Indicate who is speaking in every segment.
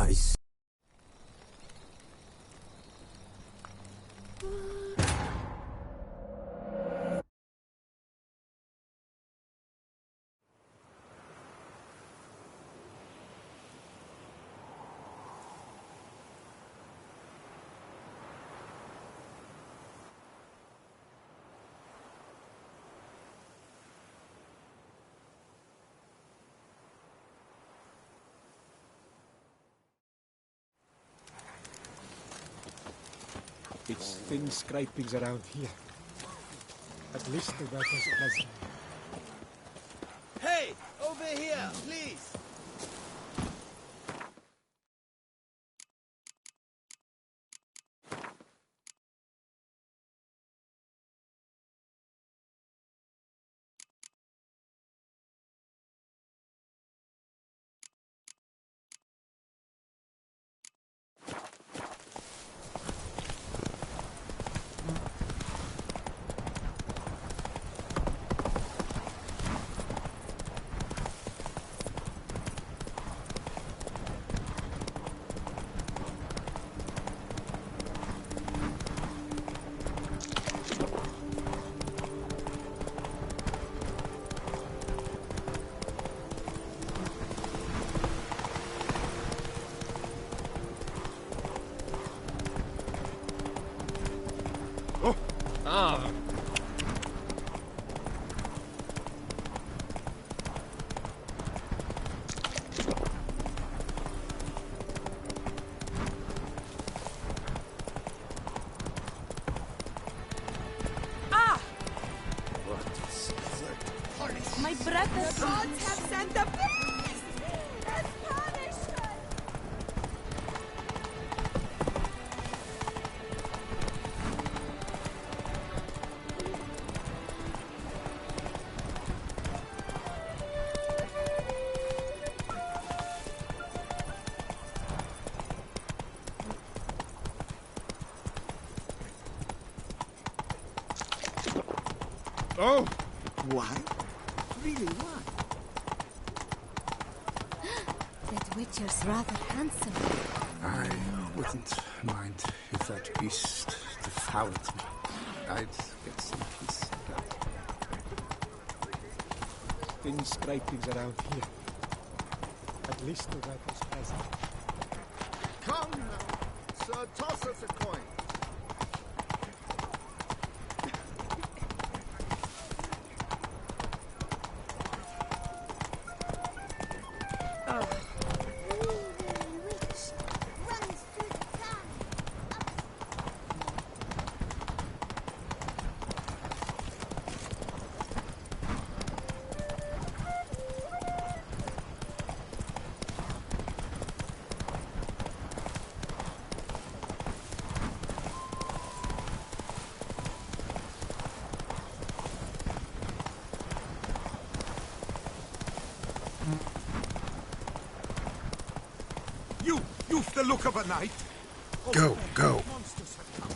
Speaker 1: Nice.
Speaker 2: It's thin scrapings around here. At least the weather's pleasant.
Speaker 3: Hey! Over here, please!
Speaker 4: My brothers, the gods have sent a beast and punished us.
Speaker 2: Oh!
Speaker 1: Why? Really, why?
Speaker 4: That Witcher's rather handsome.
Speaker 1: I wouldn't mind if that beast devoured me. I'd get some peace of that.
Speaker 2: Thin scrapings around here. At least the weather's pleasant.
Speaker 3: Come now, sir, toss us a coin.
Speaker 5: You've the look of a knight.
Speaker 1: Go, go.
Speaker 5: Monsters have come.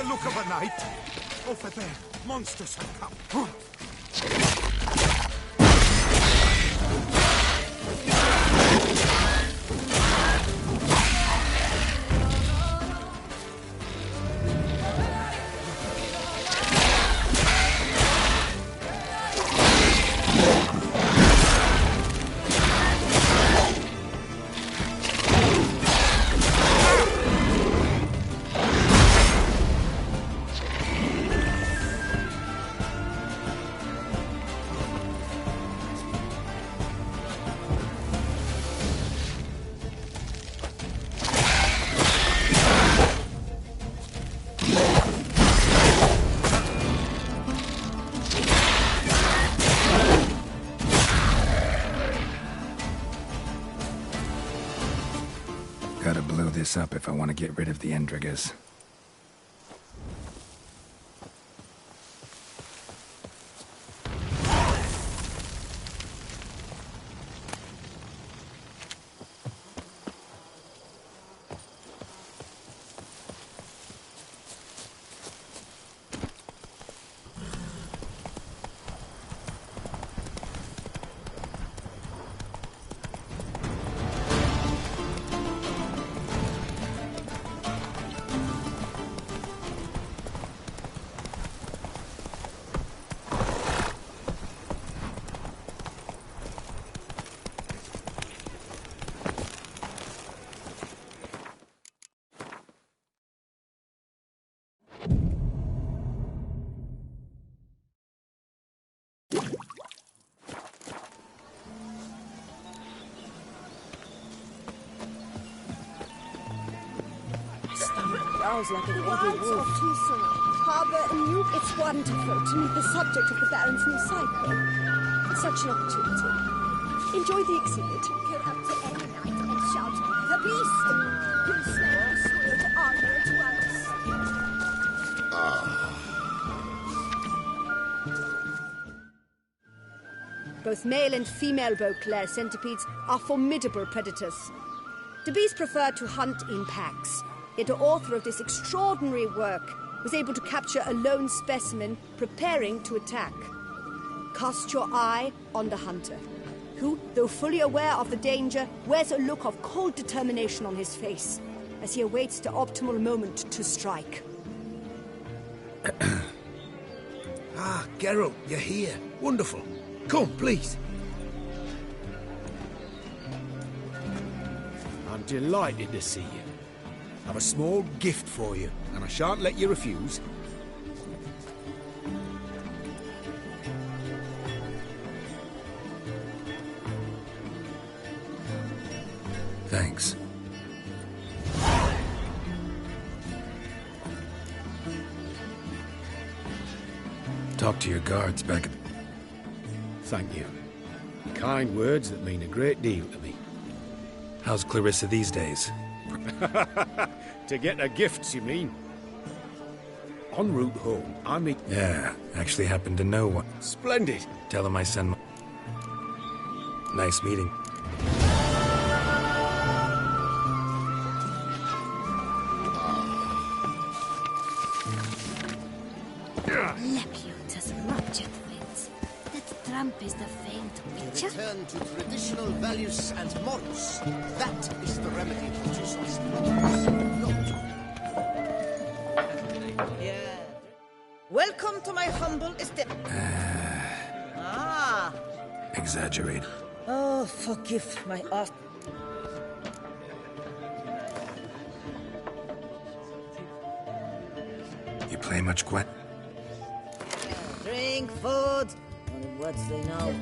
Speaker 5: Look of a night. Over there, monsters have come.
Speaker 1: Gotta blow this up if I want to get rid of the Endriggers.
Speaker 4: Growls like an angry wolf. Harbour anew. It's wonderful to meet the subject of the Baron's new cycle. It's such an opportunity. Enjoy the exhibit. Go up to any night and shout, "The Beast!" Who slain swore to honor it once. Both male and female Beauclair centipedes are formidable predators. The bees prefer to hunt in packs. Yet the author of this extraordinary work was able to capture a lone specimen preparing to attack. Cast your eye on the hunter, who, though fully aware of the danger, wears a look of cold determination on his face as he awaits the optimal moment to strike.
Speaker 6: Ah, Geralt, you're here. Wonderful. Come, please. I'm delighted to see you. I've a small gift for you, and I shan't let you refuse.
Speaker 1: Thanks. Talk to your guards back at...
Speaker 6: Thank you. Kind words that mean a great deal to me.
Speaker 1: How's Clarissa these days?
Speaker 6: To get her gifts, you mean? En route home, I meet...
Speaker 1: Yeah, actually happen to know one.
Speaker 6: Splendid.
Speaker 1: Tell him I send my... Nice meeting.
Speaker 7: Lepiot has ruptured wits. That tramp is the famed witcher.
Speaker 3: Return to traditional values and morals. That is the remedy for Jesus.
Speaker 8: Yeah. Welcome to my humble estate.
Speaker 1: Exaggerate.
Speaker 8: Oh, forgive my art.
Speaker 1: You play much Gwen?
Speaker 8: Drink, food. Only words they know.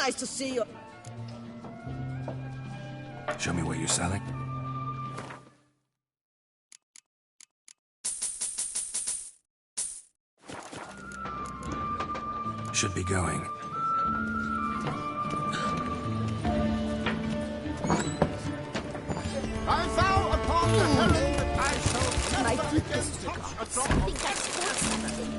Speaker 8: nice to see you.
Speaker 1: Show me what you're selling. Should be going.
Speaker 5: I vow upon the herald that I shall
Speaker 7: My
Speaker 5: never again
Speaker 7: deepest
Speaker 5: touch a
Speaker 7: regards.
Speaker 5: drop
Speaker 7: I
Speaker 5: of
Speaker 7: think I spilled something.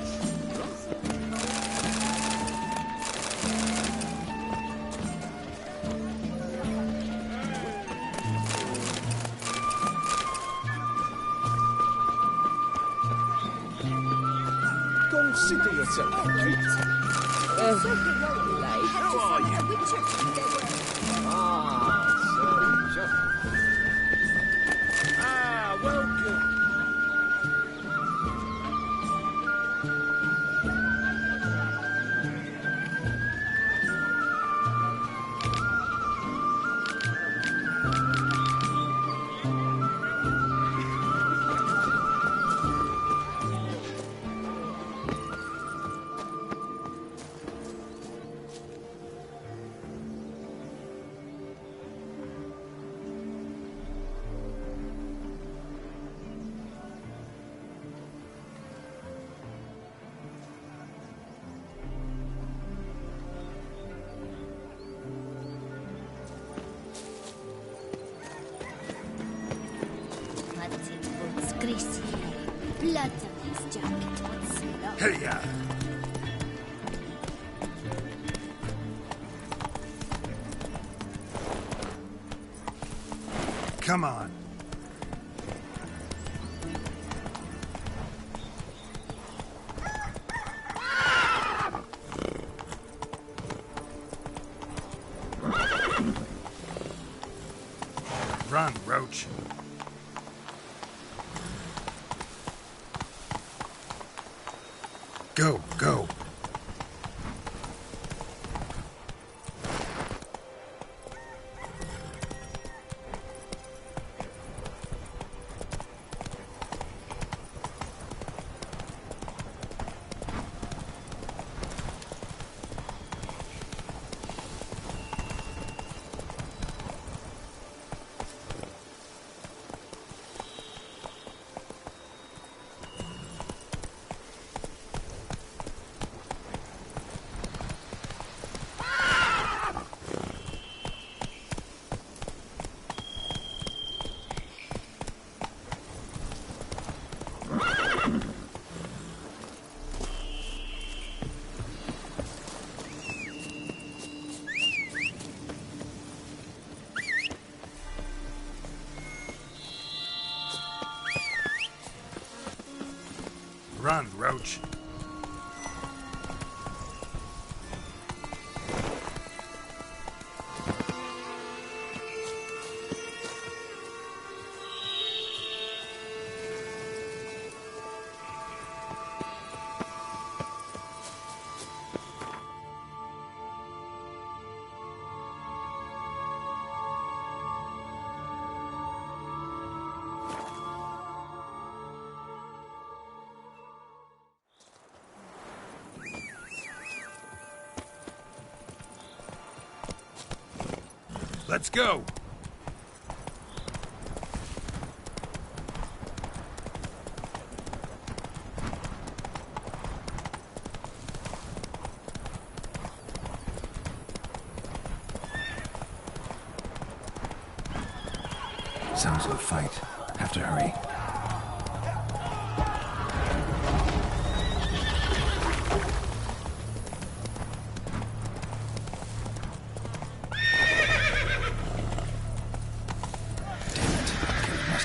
Speaker 2: Consider yourself treated.
Speaker 7: So heroic. I had to summon a witcher to do their work.
Speaker 2: Welcome.
Speaker 7: Hunting boots, greasy hair, blood on his jacket. What's love?
Speaker 1: Hey-ya!
Speaker 5: Come on. Run, Roach. Go, go. Run, Roach. Let's go!
Speaker 1: Sounds like a fight. Have to hurry.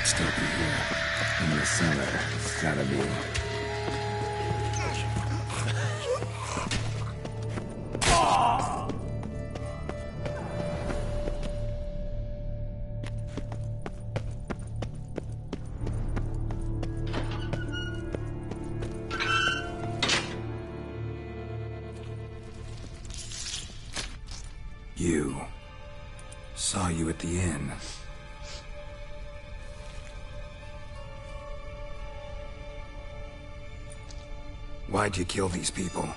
Speaker 1: Still be here. In the cellar. It's gotta be. You. Saw you at the inn. Why'd you kill these people?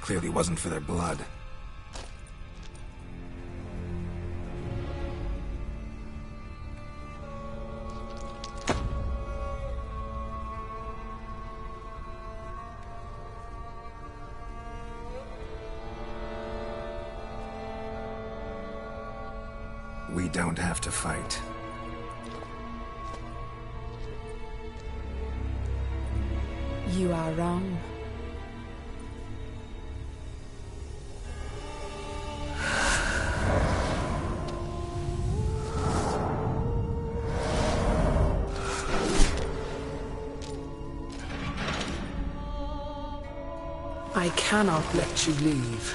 Speaker 1: Clearly wasn't for their blood. we don't have to fight.
Speaker 9: You are wrong. I cannot let you leave.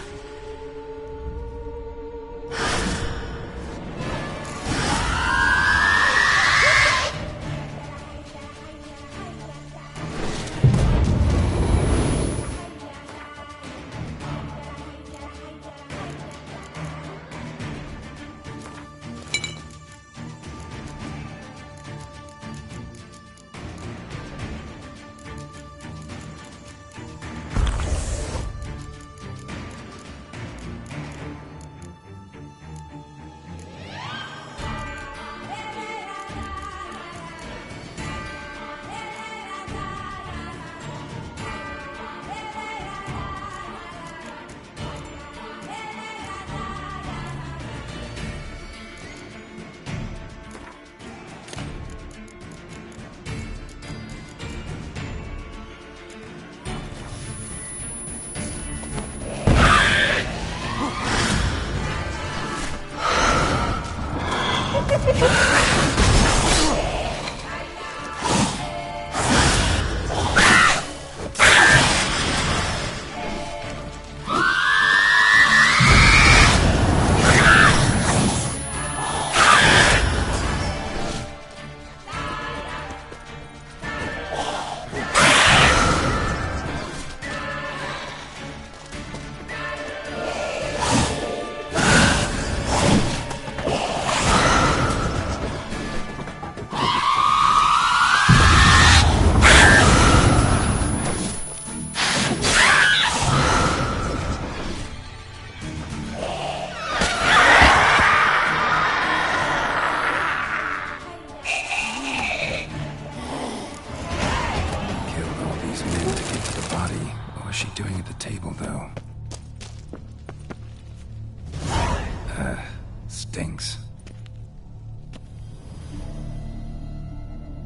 Speaker 1: Stinks.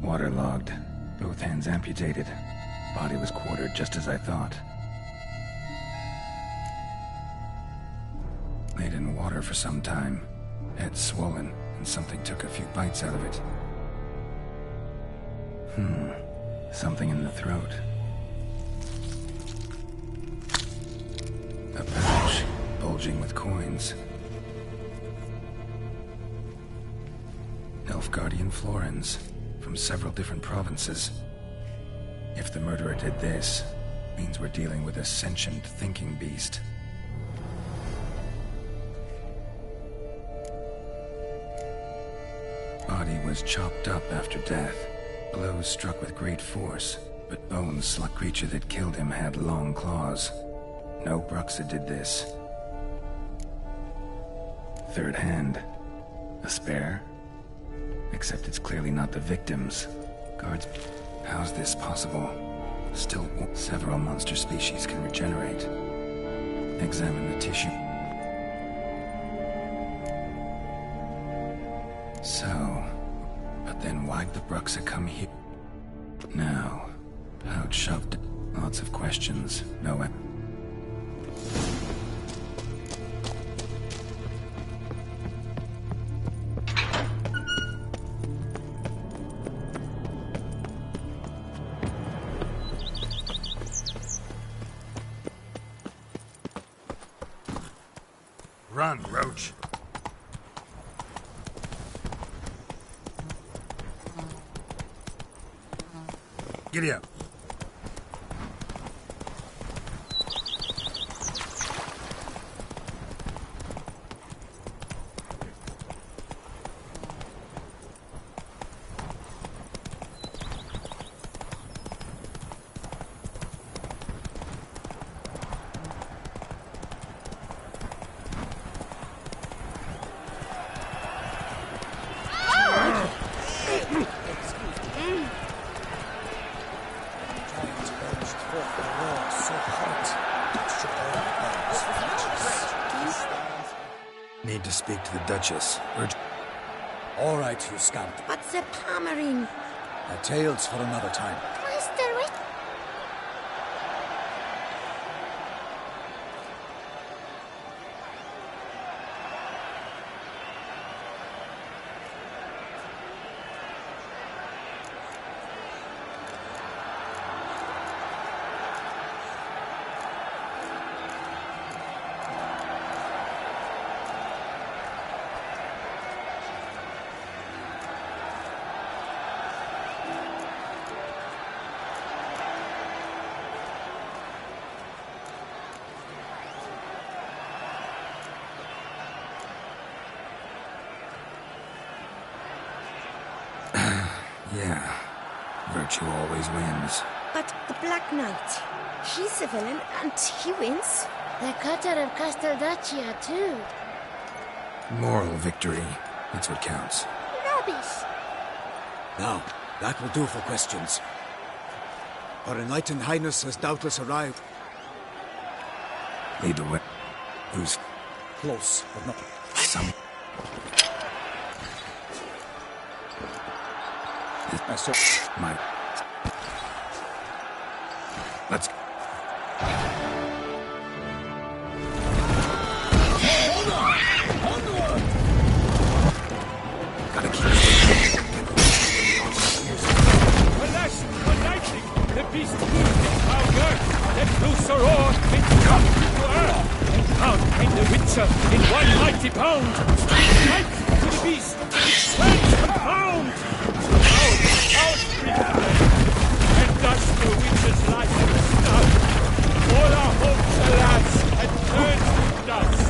Speaker 1: Waterlogged. Both hands amputated. Body was quartered just as I thought. Laid in water for some time. Head swollen, and something took a few bites out of it. Something in the throat. A pouch, bulging with coins. Nilfgaardian florins, from several different provinces. If the murderer did this, means we're dealing with a sentient thinking beast. Body was chopped up after death. Blows struck with great force, but Bones, slug creature that killed him, had long claws. No Bruxa did this. Third hand. A spare? Except it's clearly not the victim's. Guards... How's this possible? Still, several monster species can regenerate. Examine the tissue. So... But then why'd the Bruxa come here? Now... Pouch shoved... Lots of questions. No...
Speaker 5: Run, Roach. Giddy up.
Speaker 1: Need to speak to the Duchess.
Speaker 10: All right, you scamp.
Speaker 7: But the hammering.
Speaker 10: A tale's for another time.
Speaker 7: Master, wait.
Speaker 1: Yeah, virtue always wins.
Speaker 7: But the Black Knight, he's a villain and he wins. The cutter of Casteldacia too.
Speaker 1: Moral victory, that's what counts.
Speaker 7: Rubbish.
Speaker 10: Now, that will do for questions. Our enlightened highness has doubtless arrived.
Speaker 1: Lead the way. Who's
Speaker 10: Close, but not...
Speaker 1: some... My... Let's... Gotta keep...
Speaker 2: Alas, the lightning! The beast moved its power, then loose a roar, it dropped to earth, and down came the Witcher in one mighty bound. Straight to the beast, it swells confound! Out and thus the Witcher's life was done. All our hopes, alas, had turned to dust.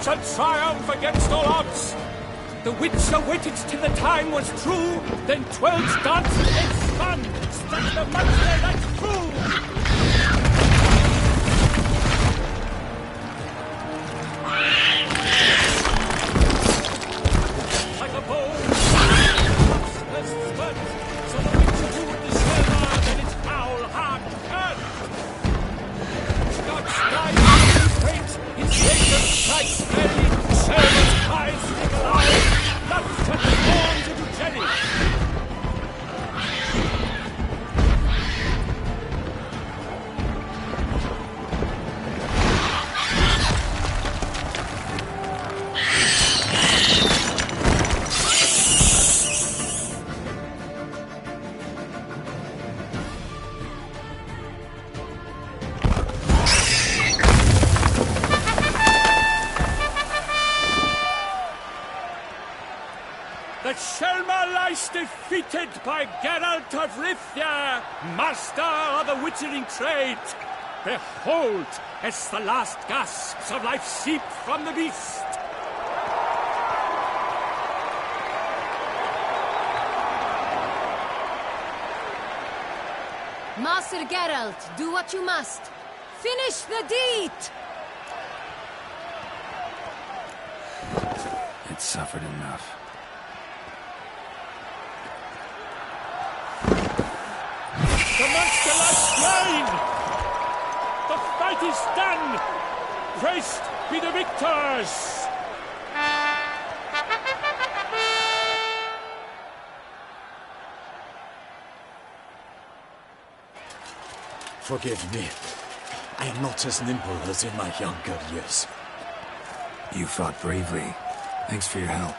Speaker 2: shall triumph against all odds. The Witcher waited till the time was true, then 12 darts and spun, struck the monster that's true. Like a bow, the sweat that Shelma lies defeated by Geralt of Rivia, master of the witchering trade. Behold, as the last gasps of life seep from the beast.
Speaker 11: Master Geralt, do what you must. Finish the deed!
Speaker 1: It suffered enough.
Speaker 2: The monster lies slain! The fight is done! Praised be the victors!
Speaker 10: Forgive me. I am not as nimble as in my younger years.
Speaker 1: You fought bravely. Thanks for your help.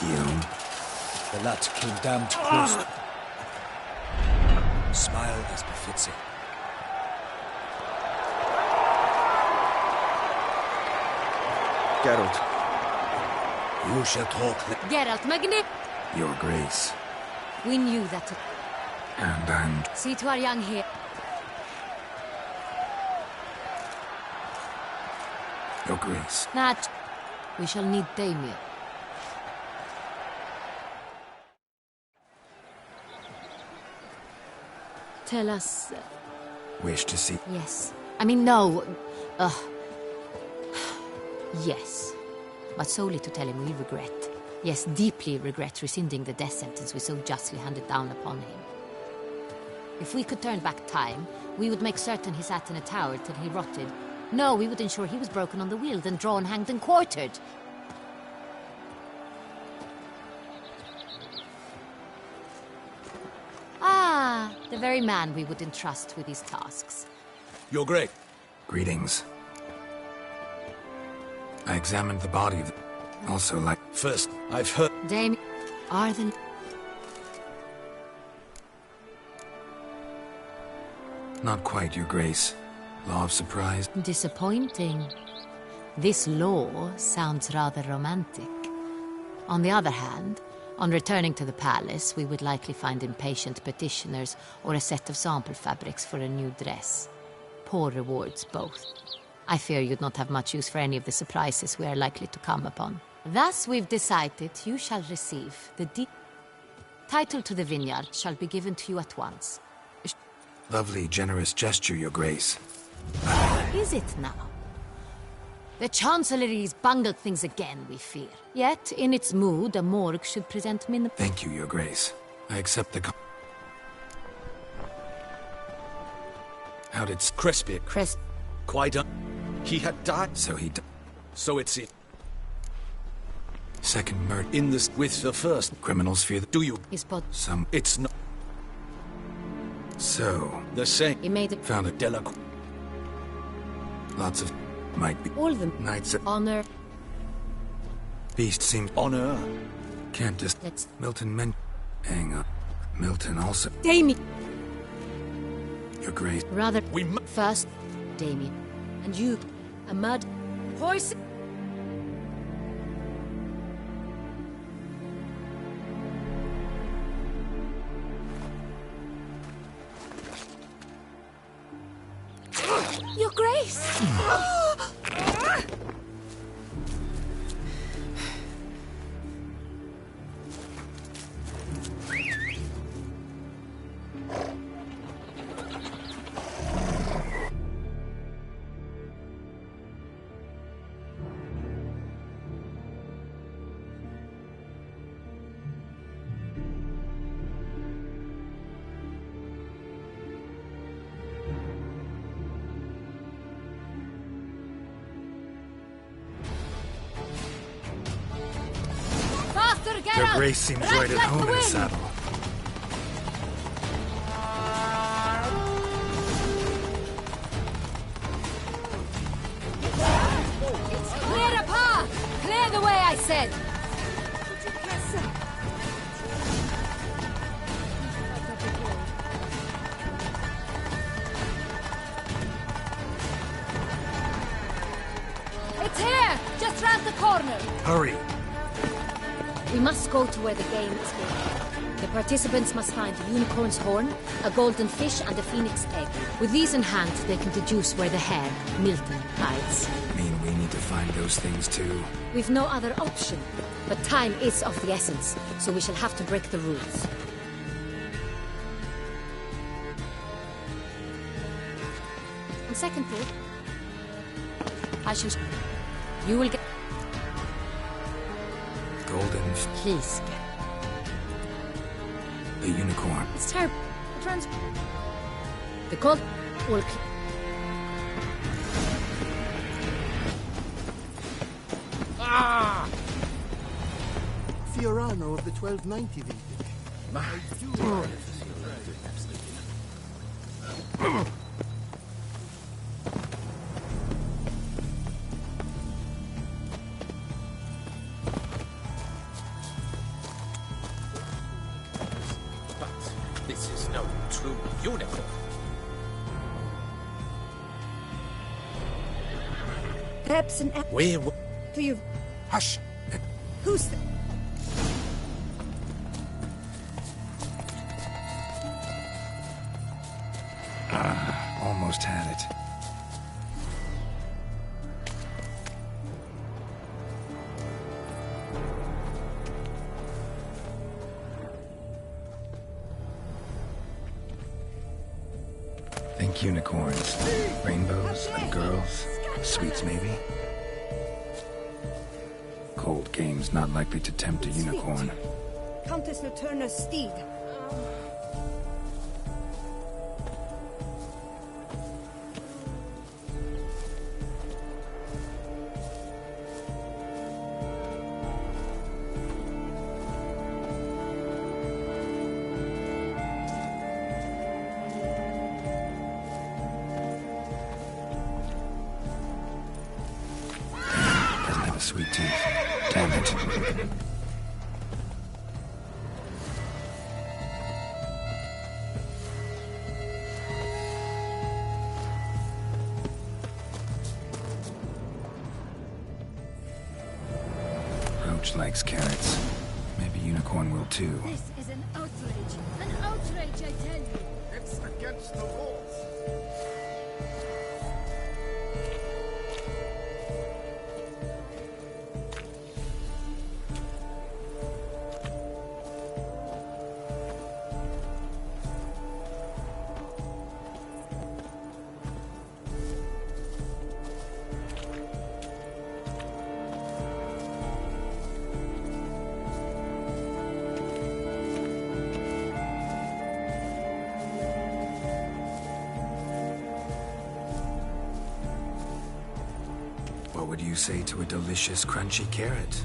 Speaker 1: Guillaume.
Speaker 10: The lad came damned close. Smile as befits it.
Speaker 12: Geralt.
Speaker 10: You shall talk.
Speaker 11: Geralt, Magni!
Speaker 1: Your Grace.
Speaker 11: We knew that.
Speaker 1: And
Speaker 11: See to our young here.
Speaker 1: Your Grace.
Speaker 11: Nat, we shall need Damien. Tell us...
Speaker 1: Wish to see...
Speaker 11: Yes. I mean, no. Yes. But solely to tell him we regret. Yes, deeply regret rescinding the death sentence we so justly handed down upon him. If we could turn back time, we would make certain he sat in a tower till he rotted. No, we would ensure he was broken on the wheel, then drawn, hanged, and quartered. Ah, the very man we would entrust with these tasks.
Speaker 10: Your Grace.
Speaker 1: Greetings. I examined the body of the... Also like...
Speaker 10: First, I've heard...
Speaker 11: Damien, Arden...
Speaker 1: Not quite, Your Grace. Law of surprise.
Speaker 11: Disappointing. This law sounds rather romantic. On the other hand, on returning to the palace, we would likely find impatient petitioners or a set of sample fabrics for a new dress. Poor rewards, both. I fear you'd not have much use for any of the surprises we are likely to come upon. Thus, we've decided you shall receive the title to the vineyard shall be given to you at once.
Speaker 1: Lovely, generous gesture, Your Grace.
Speaker 11: Is it now? The Chancellery's bungled things again, we fear. Yet, in its mood, a morgue should present
Speaker 1: Thank you, Your Grace. I accept the How did
Speaker 10: Crispy? Quite He had died.
Speaker 1: So he
Speaker 10: So it's it.
Speaker 1: Second murder.
Speaker 10: In this with the first.
Speaker 1: Criminals fear
Speaker 10: Do you?
Speaker 1: Some...
Speaker 10: It's not.
Speaker 1: So...
Speaker 10: The same.
Speaker 11: He made it.
Speaker 1: Found it.
Speaker 10: Delacour.
Speaker 1: Lots of... Might be...
Speaker 11: All of them.
Speaker 1: Knights of...
Speaker 11: Honor.
Speaker 1: Beast seems...
Speaker 10: Honor.
Speaker 1: Can't just...
Speaker 11: Let's...
Speaker 1: Milton men... Hang on. Milton also...
Speaker 11: Damien!
Speaker 1: Your Grace...
Speaker 11: Rather...
Speaker 10: We
Speaker 11: First, Damien. And you, a mud... Poison... Your Grace!
Speaker 1: Your Grace seems right at home in the saddle.
Speaker 11: Clear a path! Clear the way, I said!
Speaker 7: It's here! Just round the corner!
Speaker 5: Hurry!
Speaker 7: We must go to where the game is being. The participants must find a unicorn's horn, a golden fish, and a phoenix egg. With these in hand, they can deduce where the hare, Milton, hides.
Speaker 1: Mean we need to find those things too?
Speaker 7: We've no other option. But time is of the essence, so we shall have to break the rules. On second thought, I shall... You will get...
Speaker 1: Golden...
Speaker 7: Please.
Speaker 1: The unicorn.
Speaker 7: It's terrible. The gold will...
Speaker 2: Ah!
Speaker 3: Fiorano of the 1290 vintage. I do love
Speaker 2: But this is no true unicorn.
Speaker 4: Perhaps an...
Speaker 2: Where...
Speaker 4: Do you...
Speaker 5: Hush!
Speaker 4: Who's... The...
Speaker 1: Almost had it. Think unicorns, rainbows, and girls, sweets maybe? Cold game's not likely to tempt a unicorn.
Speaker 4: Countess Laturna's steed.
Speaker 1: Sweet tooth. Damn it. Roach likes carrots. Maybe unicorn will too.
Speaker 7: This is an outrage. An outrage, I tell you.
Speaker 5: It's against the rules.
Speaker 1: What would you say to a delicious, crunchy carrot?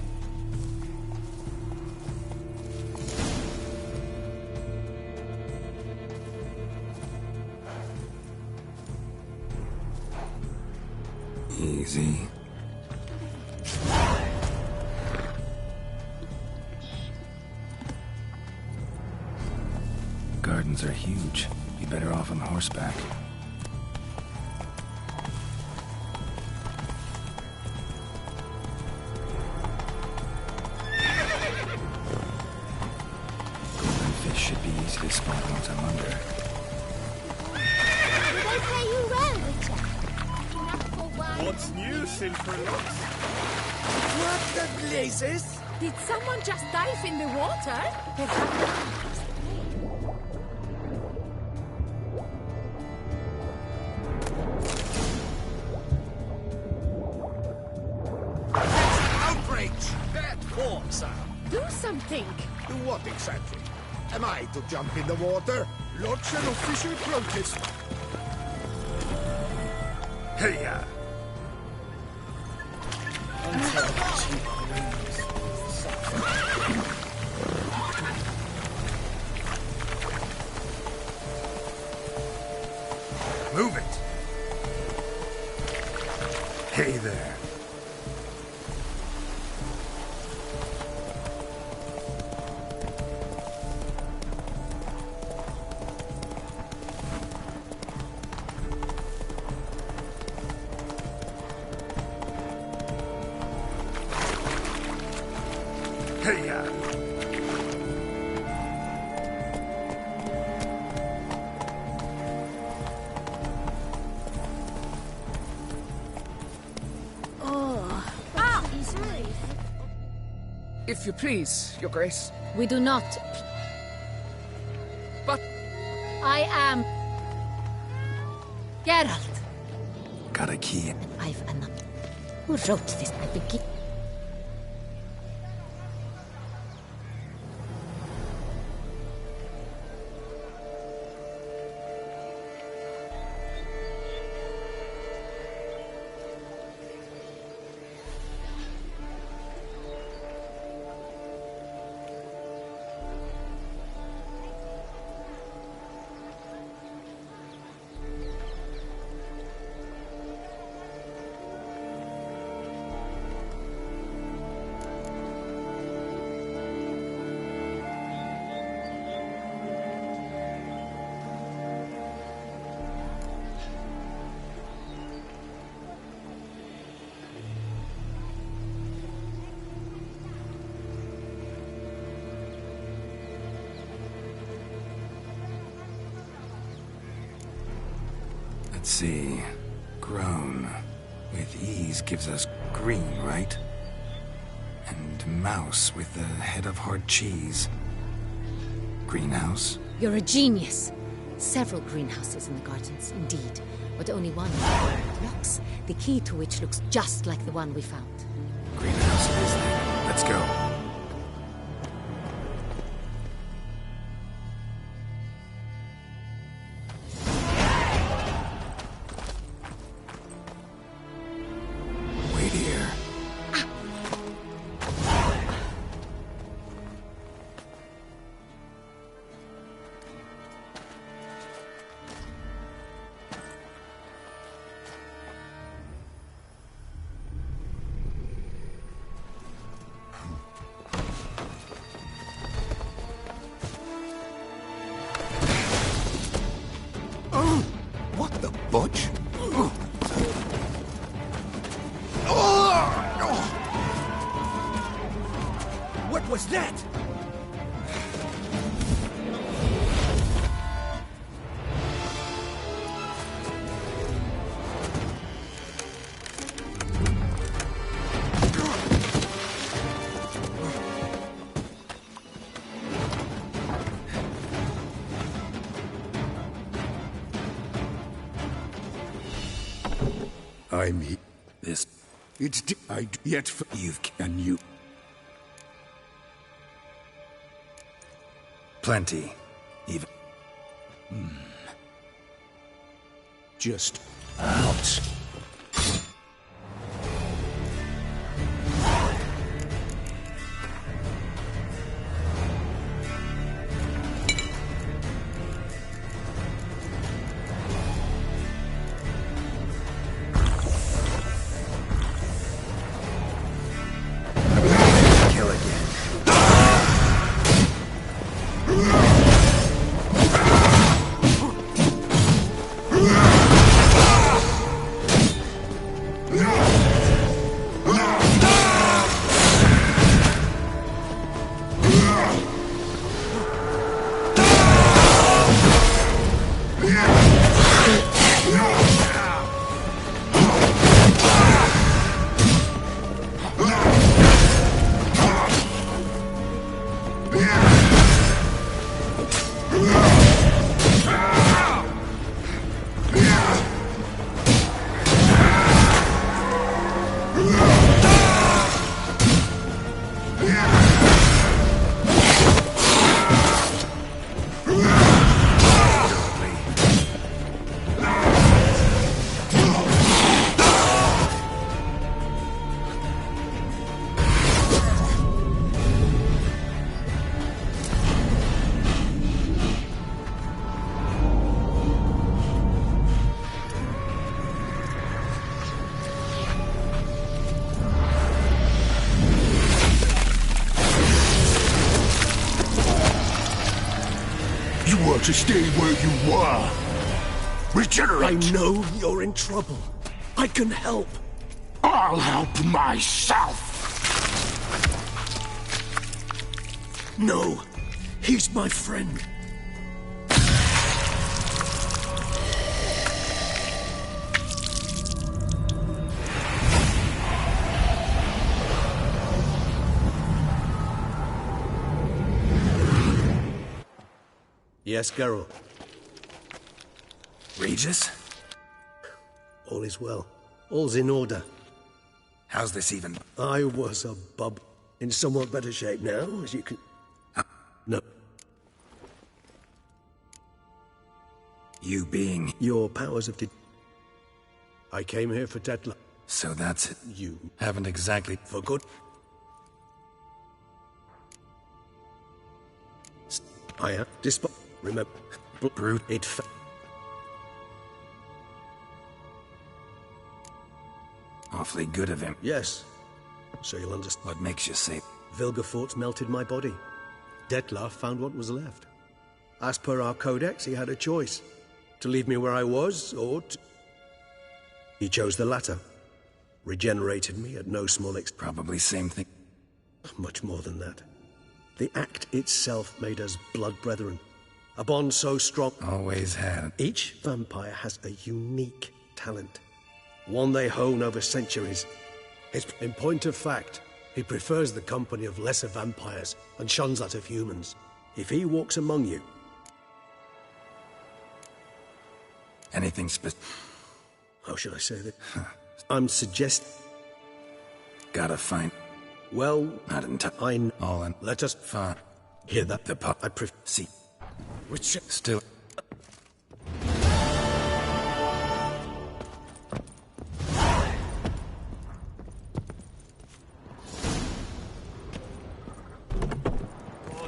Speaker 1: Easy. Gardens are huge. Be better off on horseback. Should be easy to spot once I'm under.
Speaker 7: They pay you well, Richard.
Speaker 5: What's new, Silverlocks?
Speaker 3: What the blazes?
Speaker 7: Did someone just dive in the water?
Speaker 5: Outrage! That form, sir.
Speaker 7: Do something.
Speaker 5: Do what exactly? Am I to jump in the water? Lodge an official protest. Hey-ya! Move it! Hey there.
Speaker 9: If you please, Your Grace.
Speaker 7: We do not.
Speaker 9: But
Speaker 7: I am Geralt.
Speaker 1: Got a key.
Speaker 7: I've another. Who wrote this? I begin.
Speaker 1: Let's see. Grown. With ease gives us green, right? And mouse with the head of hard cheese. Greenhouse?
Speaker 7: You're a genius. Several greenhouses in the gardens, indeed. But only one locks, the key to which looks just like the one we found.
Speaker 1: Greenhouse it is then. Let's go. Wait here.
Speaker 5: What the butch?
Speaker 6: What was that?
Speaker 5: I'm he. This. It's. I yet. You've. And you.
Speaker 1: Plenty. Even.
Speaker 5: Just. Out.
Speaker 1: Kill again.
Speaker 5: You want to stay where you are. Regenerate.
Speaker 6: I know you're in trouble. I can help.
Speaker 5: I'll help myself.
Speaker 6: No, he's my friend.
Speaker 12: Yes, Geralt.
Speaker 1: Regis?
Speaker 12: All is well. All's in order.
Speaker 1: How's this even?
Speaker 12: I was a bub. In somewhat better shape now, as you can... No.
Speaker 1: You being...
Speaker 12: Your powers of... I came here for Dettler.
Speaker 1: So that's it.
Speaker 12: You...
Speaker 1: Haven't exactly...
Speaker 12: For good. I am... Remember...
Speaker 1: Brute.
Speaker 12: It...
Speaker 1: Awfully good of him.
Speaker 12: Yes. So you'll understand.
Speaker 1: What makes you say...
Speaker 12: Vilgefortz melted my body. Dettler found what was left. As per our codex, he had a choice. To leave me where I was, or to... He chose the latter. Regenerated me at no small expense.
Speaker 1: Probably same thing.
Speaker 12: Much more than that. The act itself made us blood brethren. A bond so strong...
Speaker 1: Always had.
Speaker 12: Each vampire has a unique talent. One they hone over centuries. In point of fact, he prefers the company of lesser vampires and shuns that of humans. If he walks among you...
Speaker 1: Anything
Speaker 12: How should I say that? I'm suggesting...
Speaker 1: Gotta find...
Speaker 12: Well...
Speaker 1: Not in time.
Speaker 12: I know.
Speaker 1: All in.
Speaker 12: Let us...
Speaker 1: Fine.
Speaker 12: Hear that?
Speaker 1: The pup.
Speaker 12: I prefer...
Speaker 1: See.
Speaker 12: Which...
Speaker 1: Still...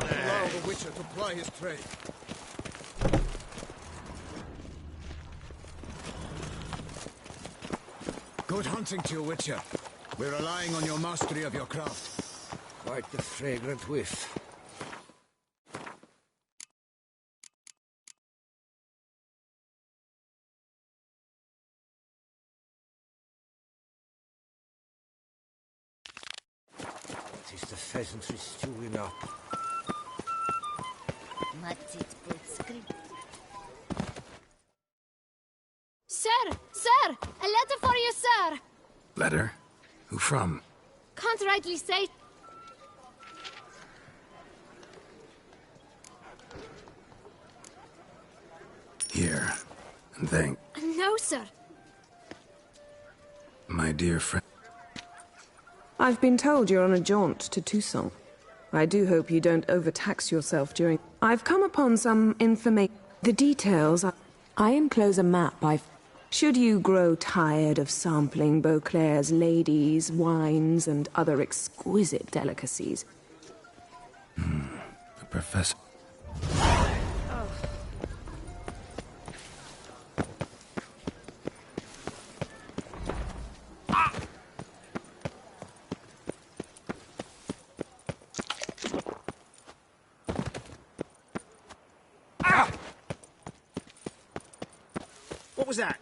Speaker 5: Allow the Witcher to ply his trade.
Speaker 10: Good hunting to you, Witcher. We're relying on your mastery of your craft.
Speaker 5: Quite the fragrant whiff. It is the pheasantry stewing up.
Speaker 13: Sir! Sir! A letter for you, sir!
Speaker 1: Letter? Who from?
Speaker 13: Can't rightly say.
Speaker 1: Here. And thank...
Speaker 13: No, sir.
Speaker 1: My dear friend...
Speaker 14: I've been told you're on a jaunt to Tucson. I do hope you don't overtax yourself during... I've come upon some information. The details are... I enclose a map Should you grow tired of sampling Beauclair's ladies, wines, and other exquisite delicacies...
Speaker 1: The professor...
Speaker 6: What was that?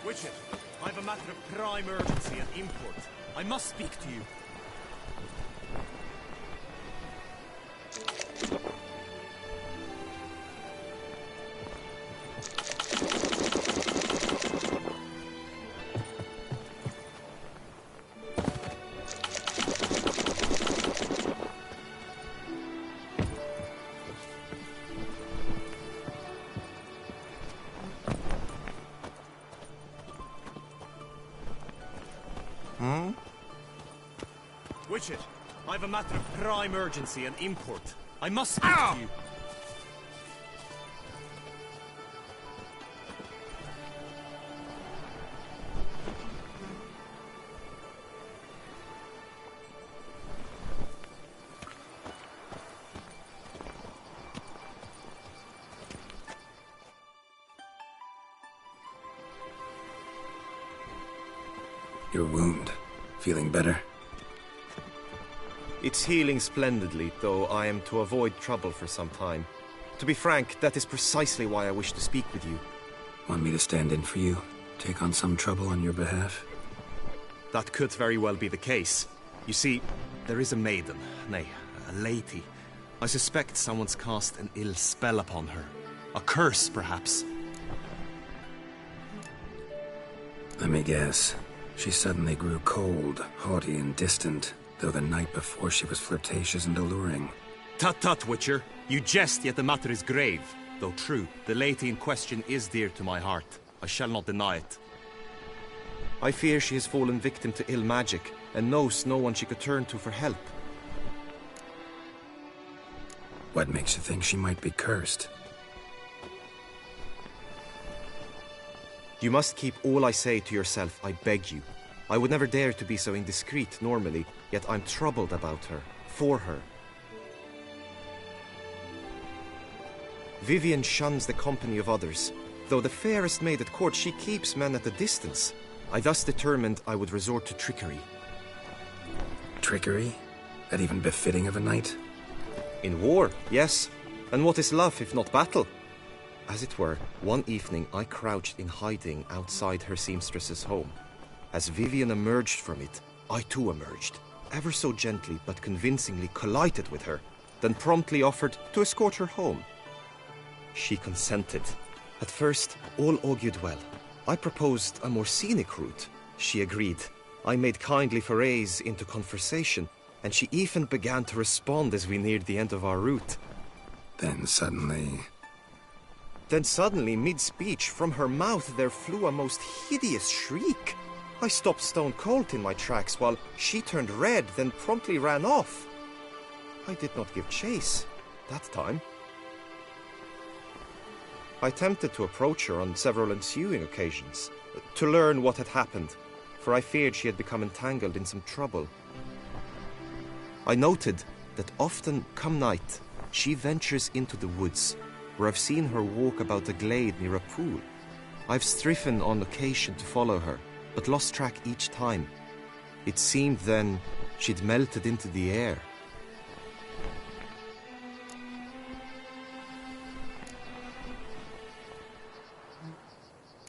Speaker 2: Witcher, I have a matter of prime urgency and import. I must speak to you.
Speaker 15: Witcher, I have a matter of prime urgency and import. I must speak to you.
Speaker 1: Your wound. Feeling better?
Speaker 15: It's healing splendidly, though I am to avoid trouble for some time. To be frank, that is precisely why I wish to speak with you.
Speaker 1: Want me to stand in for you? Take on some trouble on your behalf?
Speaker 15: That could very well be the case. You see, there is a maiden, nay, a lady. I suspect someone's cast an ill spell upon her. A curse, perhaps.
Speaker 1: Let me guess. She suddenly grew cold, haughty and distant, though the night before she was flirtatious and alluring.
Speaker 15: Tut tut, Witcher. You jest, yet the matter is grave. Though true, the lady in question is dear to my heart. I shall not deny it. I fear she has fallen victim to ill magic, and knows no one she could turn to for help.
Speaker 1: What makes you think she might be cursed?
Speaker 15: You must keep all I say to yourself, I beg you. I would never dare to be so indiscreet normally, yet I'm troubled about her, for her. Vivian shuns the company of others. Though the fairest maid at court, she keeps men at a distance. I thus determined I would resort to trickery.
Speaker 1: Trickery? That even befitting of a knight?
Speaker 15: In war, yes. And what is love if not battle? As it were, one evening I crouched in hiding outside her seamstress's home. As Vivian emerged from it, I too emerged, ever so gently but convincingly collided with her, then promptly offered to escort her home. She consented. At first, all augured well. I proposed a more scenic route. She agreed. I made kindly forays into conversation, and she even began to respond as we neared the end of our route.
Speaker 1: Then suddenly,
Speaker 15: mid-speech, from her mouth there flew a most hideous shriek. I stopped stone cold in my tracks while she turned red, then promptly ran off. I did not give chase that time. I attempted to approach her on several ensuing occasions, to learn what had happened, for I feared she had become entangled in some trouble. I noted that often, come night, she ventures into the woods, where I've seen her walk about a glade near a pool. I've striven on occasion to follow her, but lost track each time. It seemed then she'd melted into the air.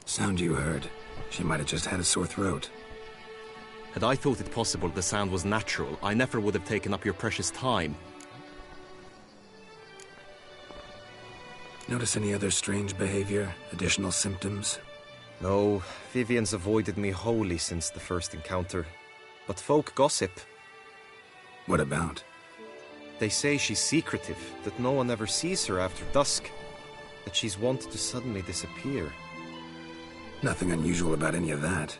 Speaker 1: Sound you heard. She might have just had a sore throat.
Speaker 15: Had I thought it possible the sound was natural, I never would have taken up your precious time.
Speaker 1: Notice any other strange behavior? Additional symptoms?
Speaker 15: No, Vivian's avoided me wholly since the first encounter. But folk gossip.
Speaker 1: What about?
Speaker 15: They say she's secretive, that no one ever sees her after dusk, that she's wont to suddenly disappear.
Speaker 1: Nothing unusual about any of that.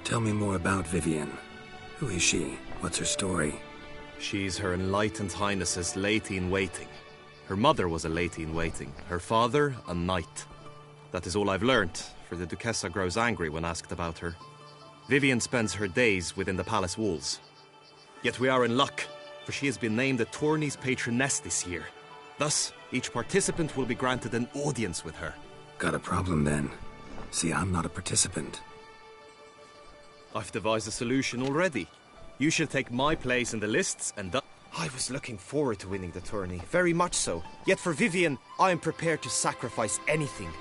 Speaker 1: Tell me more about Vivian. Who is she? What's her story?
Speaker 15: She's Her Enlightened Highness's lady-in-waiting. Her mother was a lady-in-waiting, her father a knight. That is all I've learnt, for the Duchessa grows angry when asked about her. Vivian spends her days within the palace walls. Yet we are in luck, for she has been named the tourney's patroness this year. Thus, each participant will be granted an audience with her.
Speaker 1: Got a problem then. See, I'm not a participant.
Speaker 15: I've devised a solution already. You shall take my place in the lists and I was looking forward to winning the tourney, very much so. Yet for Vivian, I am prepared to sacrifice anything.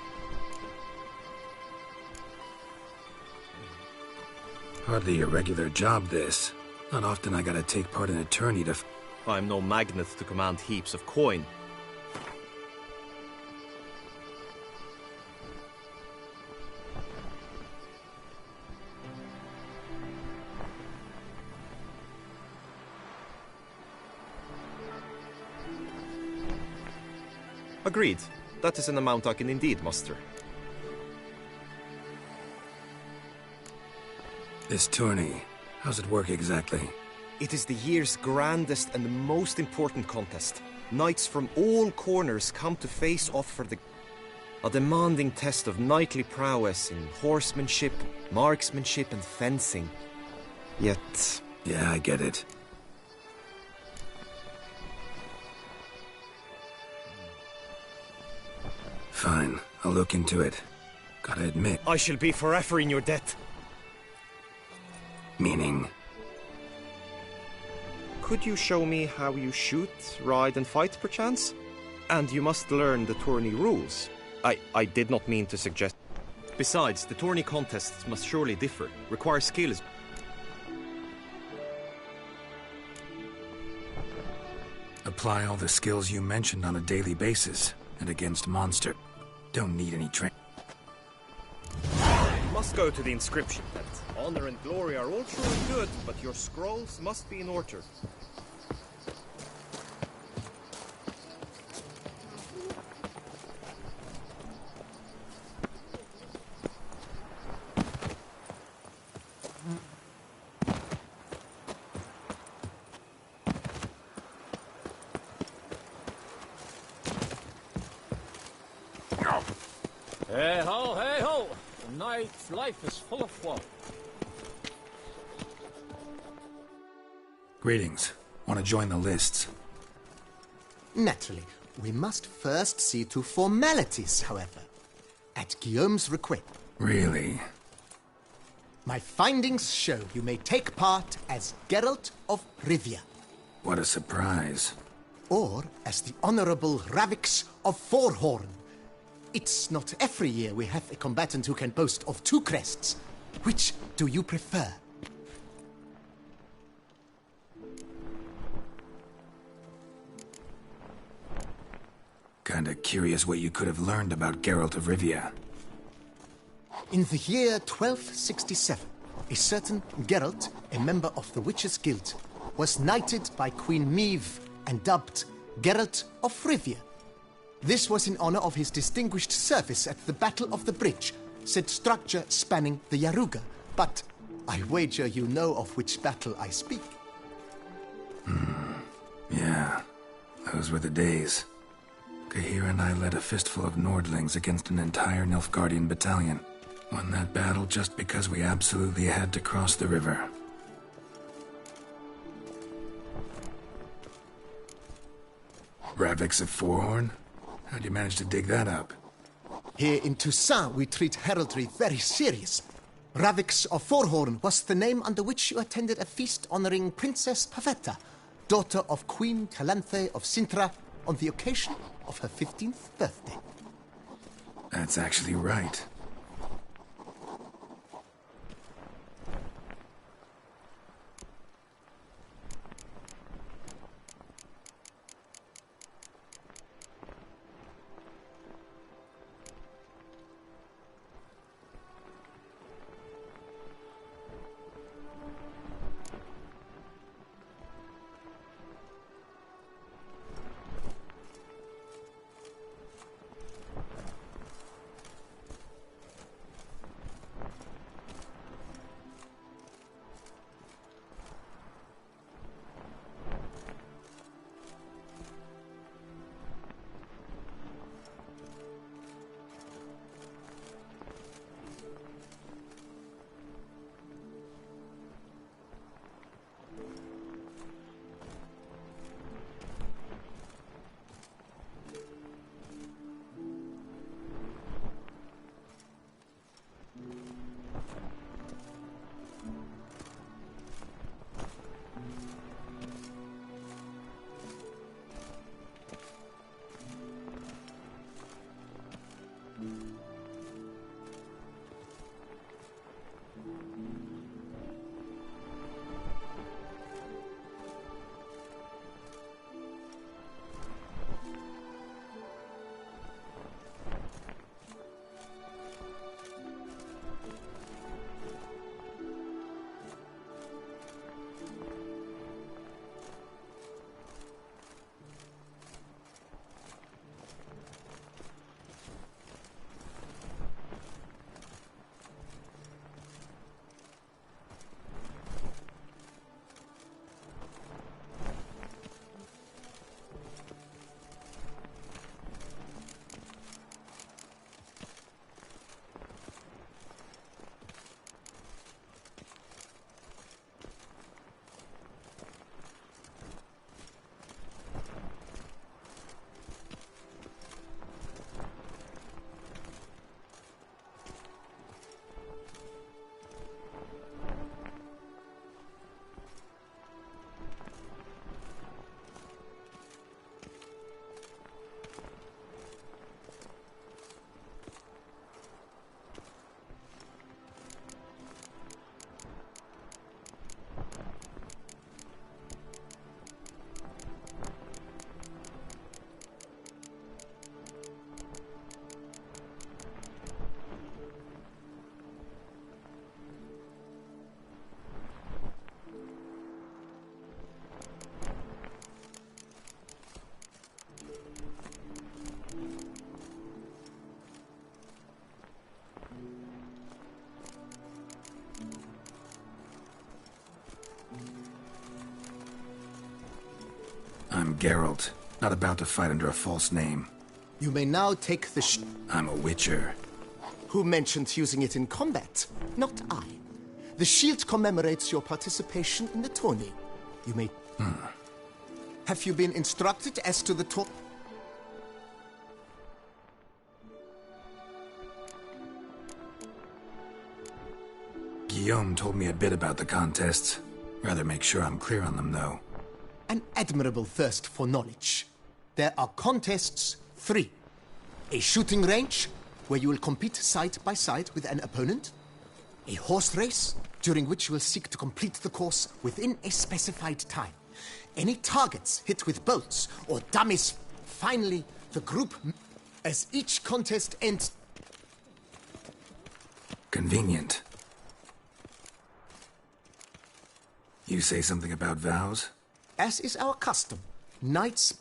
Speaker 1: Hardly a regular job, this. Not often I gotta take part in a tourney to...
Speaker 15: I'm no magnet to command heaps of coin. Agreed. That is an amount I can indeed muster.
Speaker 1: This tourney, how's it work exactly?
Speaker 15: It is the year's grandest and most important contest. Knights from all corners come to face off for a demanding test of knightly prowess in horsemanship, marksmanship, and fencing. Yet...
Speaker 1: Yeah, I get it. Fine, I'll look into it. Gotta admit...
Speaker 15: I shall be forever in your debt.
Speaker 1: Meaning?
Speaker 15: Could you show me how you shoot, ride, and fight, perchance? And you must learn the tourney rules. I did not mean to suggest... Besides, the tourney contests must surely differ, require skills.
Speaker 1: Apply all the skills you mentioned on a daily basis, and against monster. Don't need any training.
Speaker 15: Must go to the inscription tent. Honor and glory are all true and good, but your scrolls must be in order.
Speaker 2: Hey ho, hey ho! The knight's life is full of woe.
Speaker 1: Greetings. Want to join the lists?
Speaker 3: Naturally. We must first see to formalities, however. At Guillaume's request.
Speaker 1: Really?
Speaker 3: My findings show you may take part as Geralt of Rivia.
Speaker 1: What a surprise.
Speaker 3: Or as the Honorable Ravix of Forhorn. It's not every year we have a combatant who can boast of 2 crests. Which do you prefer?
Speaker 1: Kinda curious what you could have learned about Geralt of Rivia.
Speaker 3: In the year 1267, a certain Geralt, a member of the Witches' Guild, was knighted by Queen Meve and dubbed Geralt of Rivia. This was in honor of his distinguished service at the Battle of the Bridge, said structure spanning the Yaruga. But I wager you know of which battle I speak.
Speaker 1: Yeah, those were the days. Kahir and I led a fistful of Nordlings against an entire Nilfgaardian battalion. Won that battle just because we absolutely had to cross the river. Ravix of Forhorn? How'd you manage to dig that up?
Speaker 3: Here in Toussaint, we treat heraldry very serious. Ravix of Forhorn was the name under which you attended a feast honoring Princess Pavetta, daughter of Queen Calanthe of Sintra, on the occasion of her 15th birthday.
Speaker 1: That's actually right. Geralt, not about to fight under a false name.
Speaker 3: You may now take the
Speaker 1: I'm a witcher.
Speaker 3: Who mentioned using it in combat? Not I. The shield commemorates your participation in the tourney. You may... Have you been instructed as to the
Speaker 1: Guillaume told me a bit about the contests. Rather make sure I'm clear on them, though.
Speaker 3: An admirable thirst for knowledge. There are contests 3. A shooting range, where you will compete side by side with an opponent. A horse race, during which you will seek to complete the course within a specified time. Any targets hit with bolts or dummies. Finally, the group... As each contest ends...
Speaker 1: Convenient. You say something about vows?
Speaker 3: As is our custom, knights...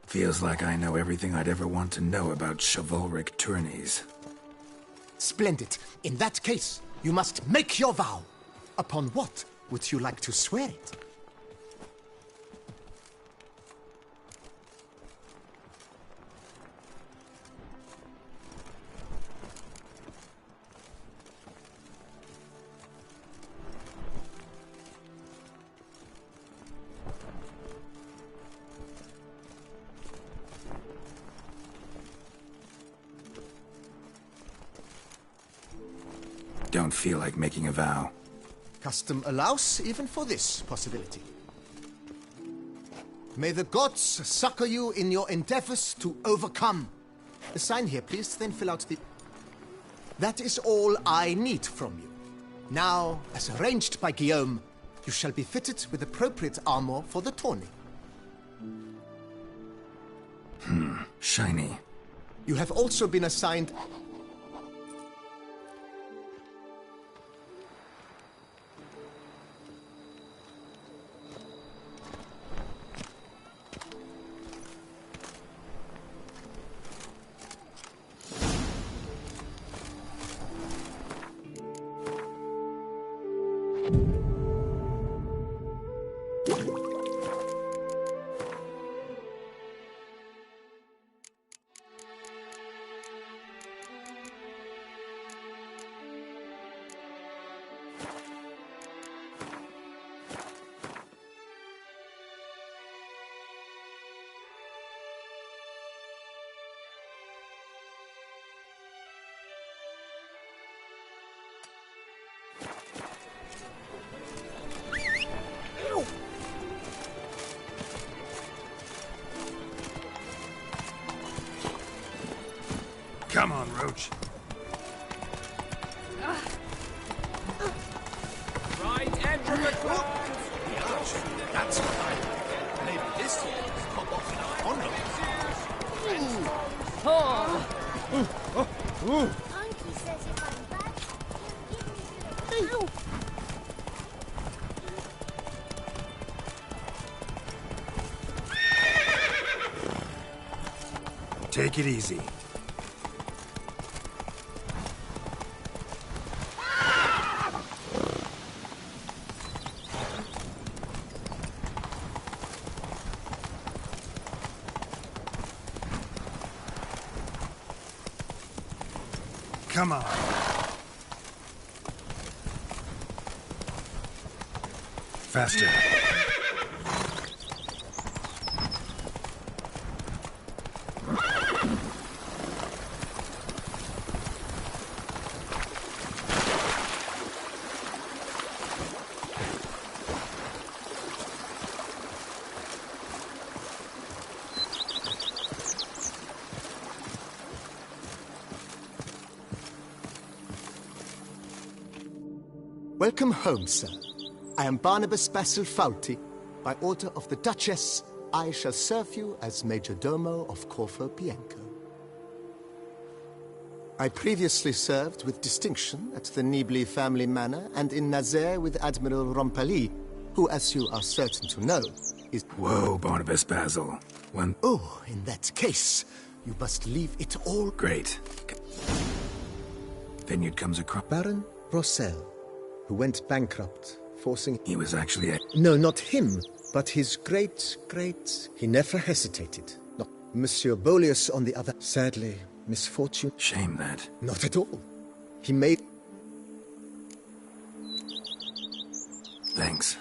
Speaker 1: Feels like I know everything I'd ever want to know about chivalric tourneys.
Speaker 3: Splendid. In that case, you must make your vow. Upon what would you like to swear it?
Speaker 1: Don't feel like making a vow.
Speaker 3: Custom allows even for this possibility. May the gods succor you in your endeavors to overcome. Sign here, please, then fill out the... That is all I need from you. Now, as arranged by Guillaume, you shall be fitted with appropriate armor for the tourney.
Speaker 1: Shiny.
Speaker 3: You have also been assigned...
Speaker 1: Come on, Roach.
Speaker 2: Right end from the clouds.
Speaker 5: That's what I like. Maybe this year is pop off in our honor.
Speaker 13: Uncle says if I'm back, Ow.
Speaker 1: Take it easy. Come on. Faster.
Speaker 3: Welcome home, sir. I am Barnabas Basil Fawlty. By order of the Duchess, I shall serve you as Major Domo of Corfu Bianco. I previously served with distinction at the Nibley family manor and in Nazaire with Admiral Rompali, who, as you are certain to know, is...
Speaker 1: Whoa, Barnabas Basil.
Speaker 3: Oh, in that case, you must leave it all...
Speaker 1: Great. Vineyard comes across...
Speaker 3: Baron Rossel, who went bankrupt forcing...
Speaker 1: He was actually a...
Speaker 3: No, not him, but his He never hesitated. Not Monsieur Bolius on the other... Sadly, misfortune...
Speaker 1: Shame that.
Speaker 3: Not at all. He made...
Speaker 1: Thanks.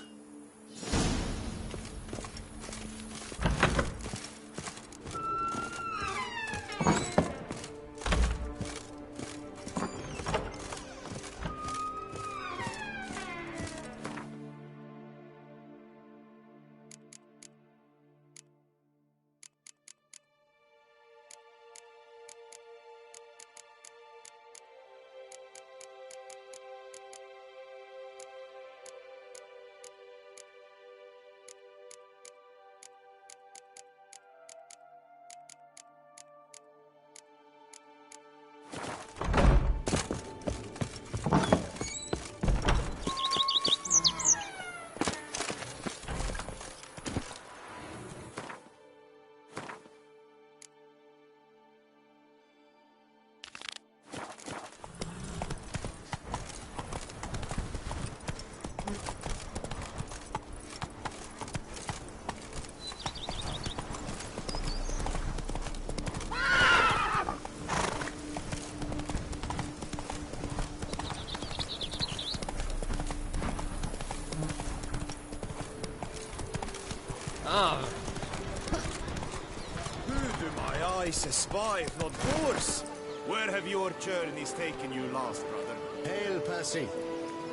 Speaker 16: Who do my eyes spy if not Boers? Where have your journeys taken you last, brother?
Speaker 3: Hail, Percy.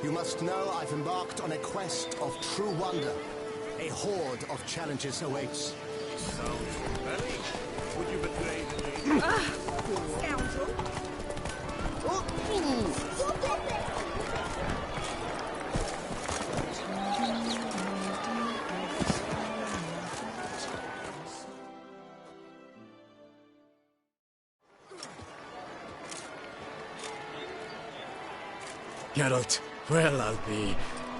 Speaker 3: You must know I've embarked on a quest of true wonder. A horde of challenges awaits.
Speaker 16: Sounds compelling. Would you betray the lady?
Speaker 8: Scoundrel!
Speaker 10: Geralt, well, I'll be...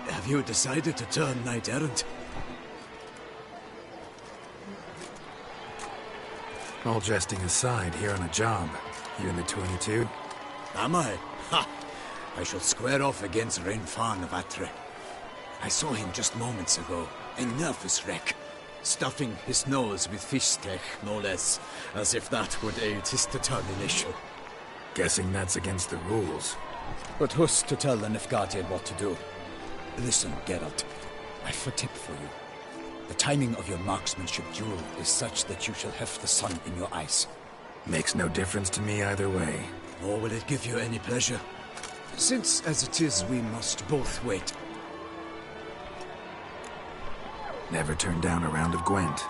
Speaker 10: Have you decided to turn knight-errant?
Speaker 1: All jesting aside, here on a job. You in the 22?
Speaker 10: Am I? Ha! I shall square off against Rainfan of Atre. I saw him just moments ago, a nervous wreck, stuffing his nose with fish steak, no less, as if that would aid his determination.
Speaker 1: Guessing that's against the rules.
Speaker 10: But who's to tell the Nilfgaardian what to do? Listen, Geralt, I've a tip for you. The timing of your marksmanship duel is such that you shall have the sun in your eyes.
Speaker 1: Makes no difference to me either way.
Speaker 10: Nor will it give you any pleasure, since as it is we must both wait.
Speaker 1: Never turn down a round of Gwent.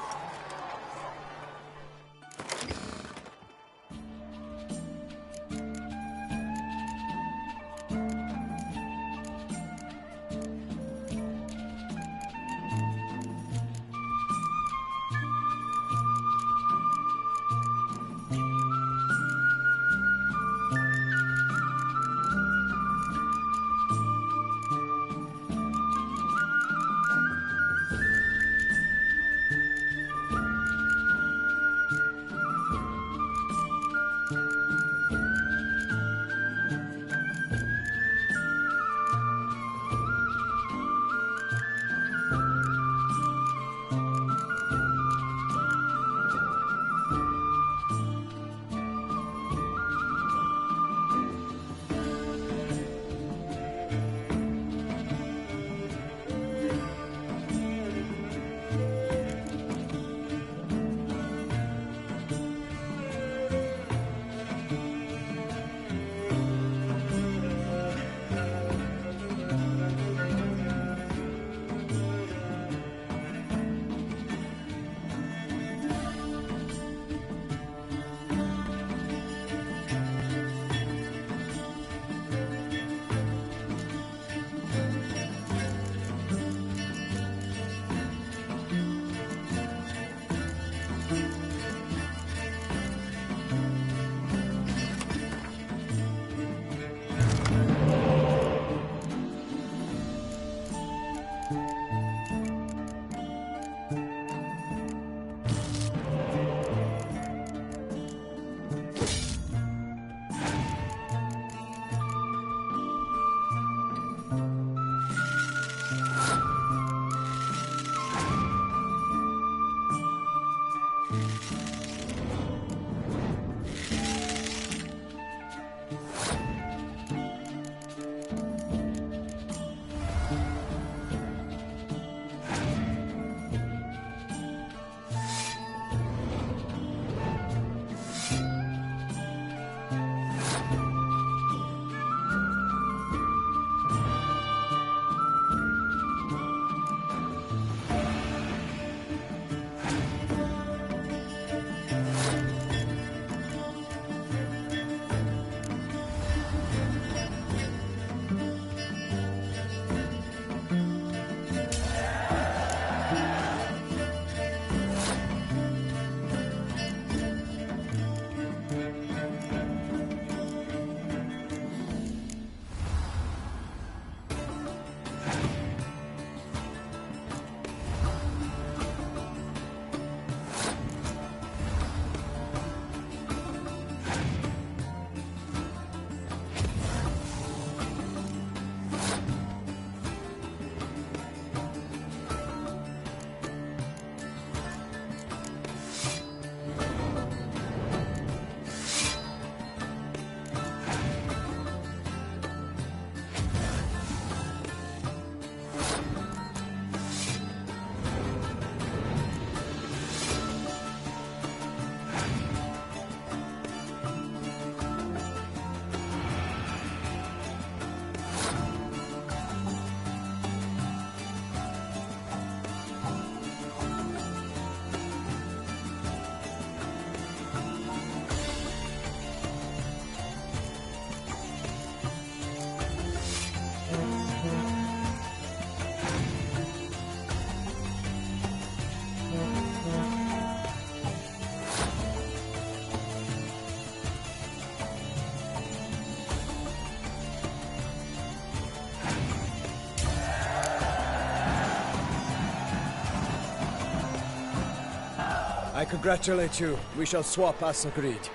Speaker 17: I congratulate you. We shall swap as agreed.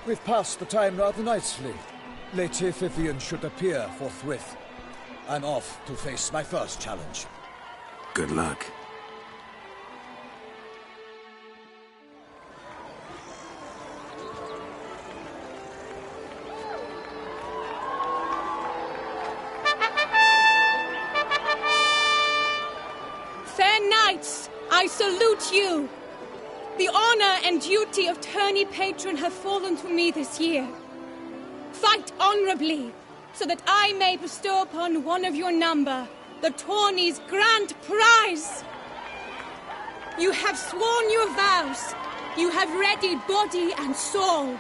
Speaker 17: We've passed the time rather nicely. Lady Vivian should appear forthwith. I'm off to face my first challenge.
Speaker 1: Good luck.
Speaker 18: Fair knights, I salute you. The honor and duty of tourney patron have fallen to me this year. Fight honorably, so that I may bestow upon one of your number the tourney's grand prize. You have sworn your vows. You have readied body and soul.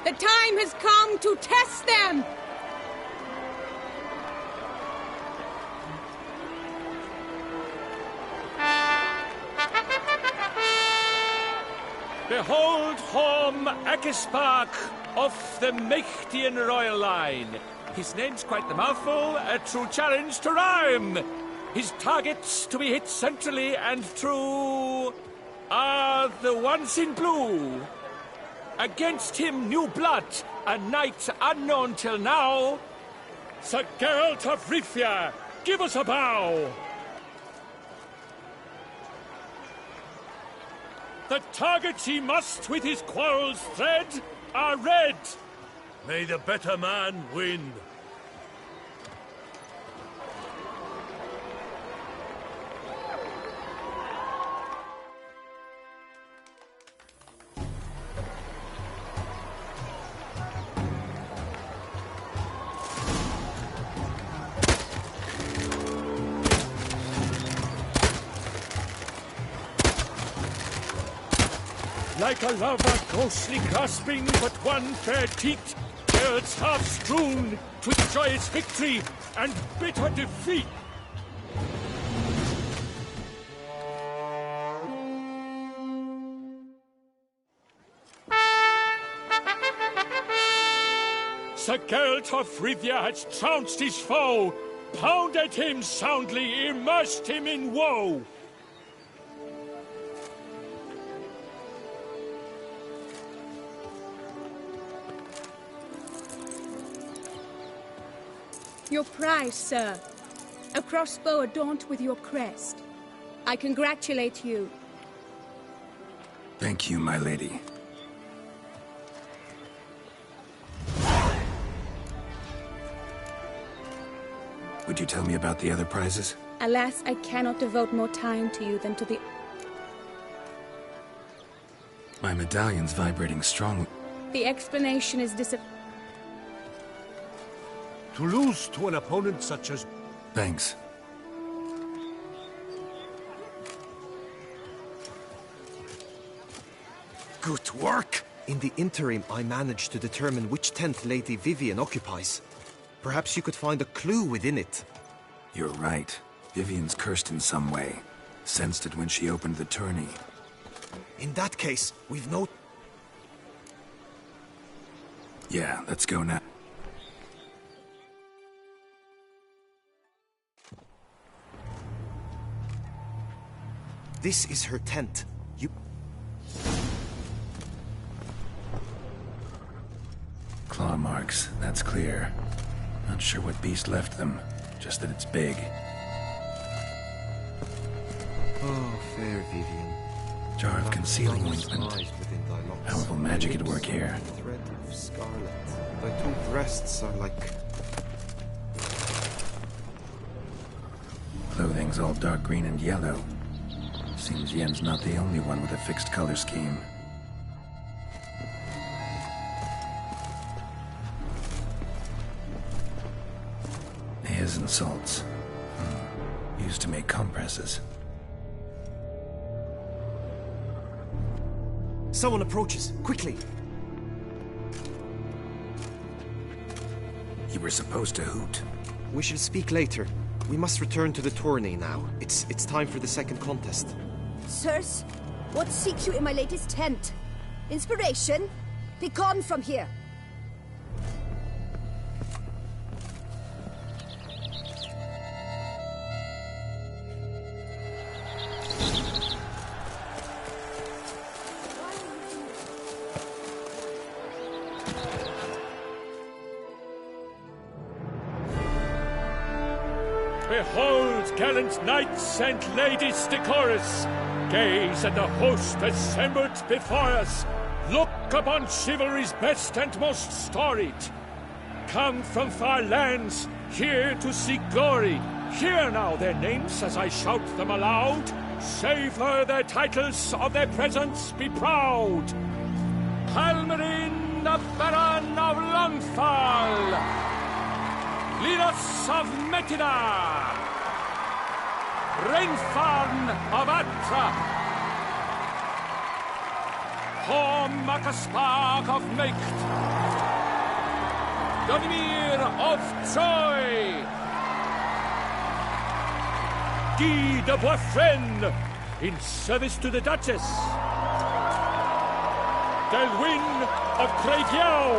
Speaker 18: The time has come to test them.
Speaker 2: Behold Horm Akispark of the Mechtian royal line. His name's quite the mouthful, a true challenge to rhyme. His targets to be hit centrally and true are the ones in blue. Against him new blood, a knight unknown till now. Sir Geralt of Rivia, give us a bow. The targets he must with his quarrels thread are red.
Speaker 19: May the better man win.
Speaker 2: Like a lover ghostly grasping but one fair teat, Geralt's half strewn with joyous victory and bitter defeat. Sir Geralt of Rivia has trounced his foe, pounded him soundly, immersed him in woe.
Speaker 18: Your prize, sir. A crossbow adorned with your crest. I congratulate you.
Speaker 1: Thank you, my lady. Would you tell me about the other prizes?
Speaker 18: Alas, I cannot devote more time to you than to the...
Speaker 1: My medallion's vibrating strongly.
Speaker 18: The explanation is
Speaker 19: To lose to an opponent such as...
Speaker 1: Thanks.
Speaker 15: Good work! In the interim, I managed to determine which tent Lady Vivian occupies. Perhaps you could find a clue within it.
Speaker 1: You're right. Vivian's cursed in some way. Sensed it when she opened the tourney.
Speaker 15: In that case, we've no...
Speaker 1: Yeah, let's go now.
Speaker 15: This is her tent. You...
Speaker 1: Claw marks, that's clear. Not sure what beast left them, just that it's big.
Speaker 15: Oh, fair Vivian.
Speaker 1: Jar of concealing ointment. Powerful magic at work here.
Speaker 15: Thread of scarlet. Thy two breasts are like...
Speaker 1: Clothing's all dark green and yellow. Seems Yen's not the only one with a fixed color scheme. Hairs and salts. Used to make compresses.
Speaker 15: Someone approaches. Quickly!
Speaker 1: You were supposed to hoot.
Speaker 15: We shall speak later. We must return to the tourney now. It's time for the second contest.
Speaker 4: Sirs, what seeks you in my latest tent? Inspiration? Be gone from here.
Speaker 2: Behold, gallant knights and ladies decorous, gaze at the host assembled before us. Look upon chivalry's best and most storied. Come from far lands, here to seek glory. Hear now their names as I shout them aloud. Savor their titles, of their presence be proud. Halmarin, the Baron of Longfall, Linus of Metida, Renfarn of Atra, Macaspark of Mecht, Donimir of Troy, Guy de Boisfren, in service to the Duchess, Delwyn of Craigiau,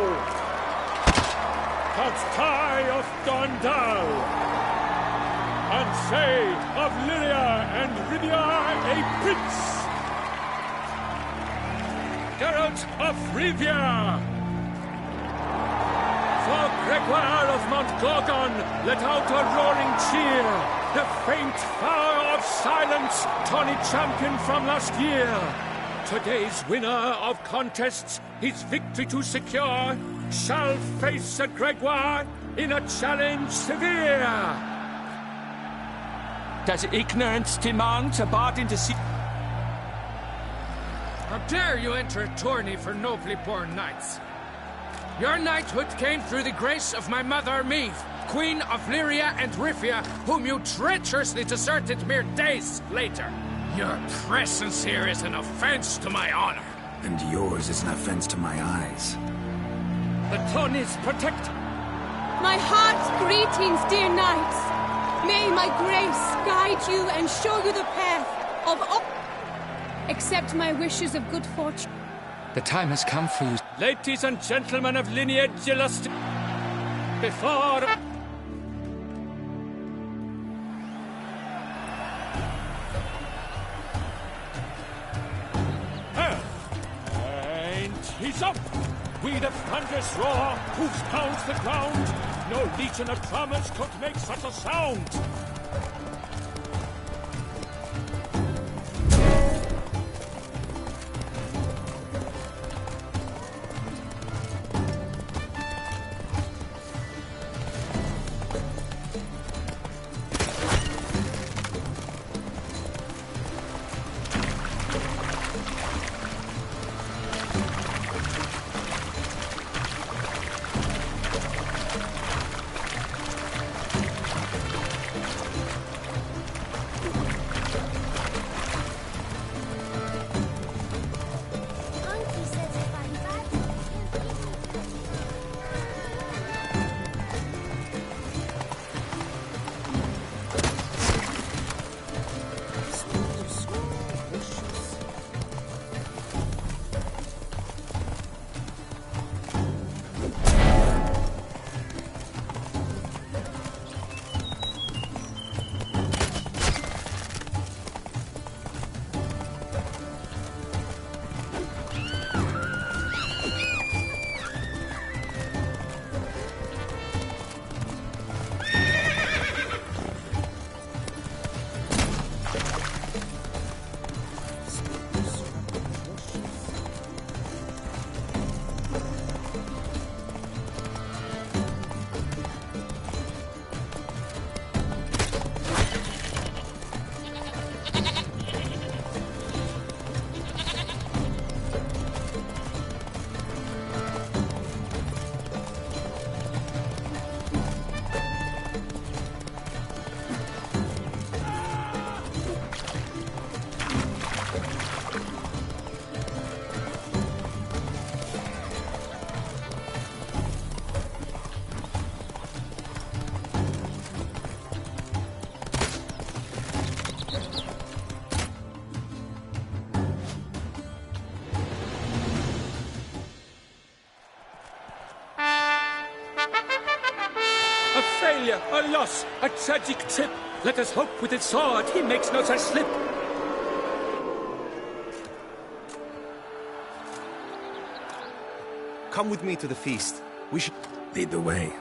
Speaker 2: Count Tai of Dondal, Ansay of Lyria and Rivia a prince, Geralt of Rivia, for Gregoire of Montgorgon let out a roaring cheer, the faint flower of silence, tawny champion from last year. Today's winner of contests, his victory to secure, shall face a Gregoire in a challenge severe. Does ignorance demand a bard to see?
Speaker 20: How dare you enter a tourney for nobly born knights? Your knighthood came through the grace of my mother, Meve, Queen of Lyria and Rifia, whom you treacherously deserted mere days later. Your presence here is an offense to my honor.
Speaker 1: And yours is an offense to my eyes.
Speaker 2: The tourneys protect.
Speaker 18: My heart's greetings, dear knights. May my grace guide you and show you the path of all. Accept my wishes of good fortune.
Speaker 20: The time has come for you.
Speaker 2: Ladies and gentlemen of lineage illustrious, before... And he's up! We the thunderous roar, hoofs pounds the ground. No legion of drummers could make such a sound. failure, a loss, a tragic trip. Let us hope with his sword he makes no such slip.
Speaker 15: Come with me to the feast. We should
Speaker 1: lead the way.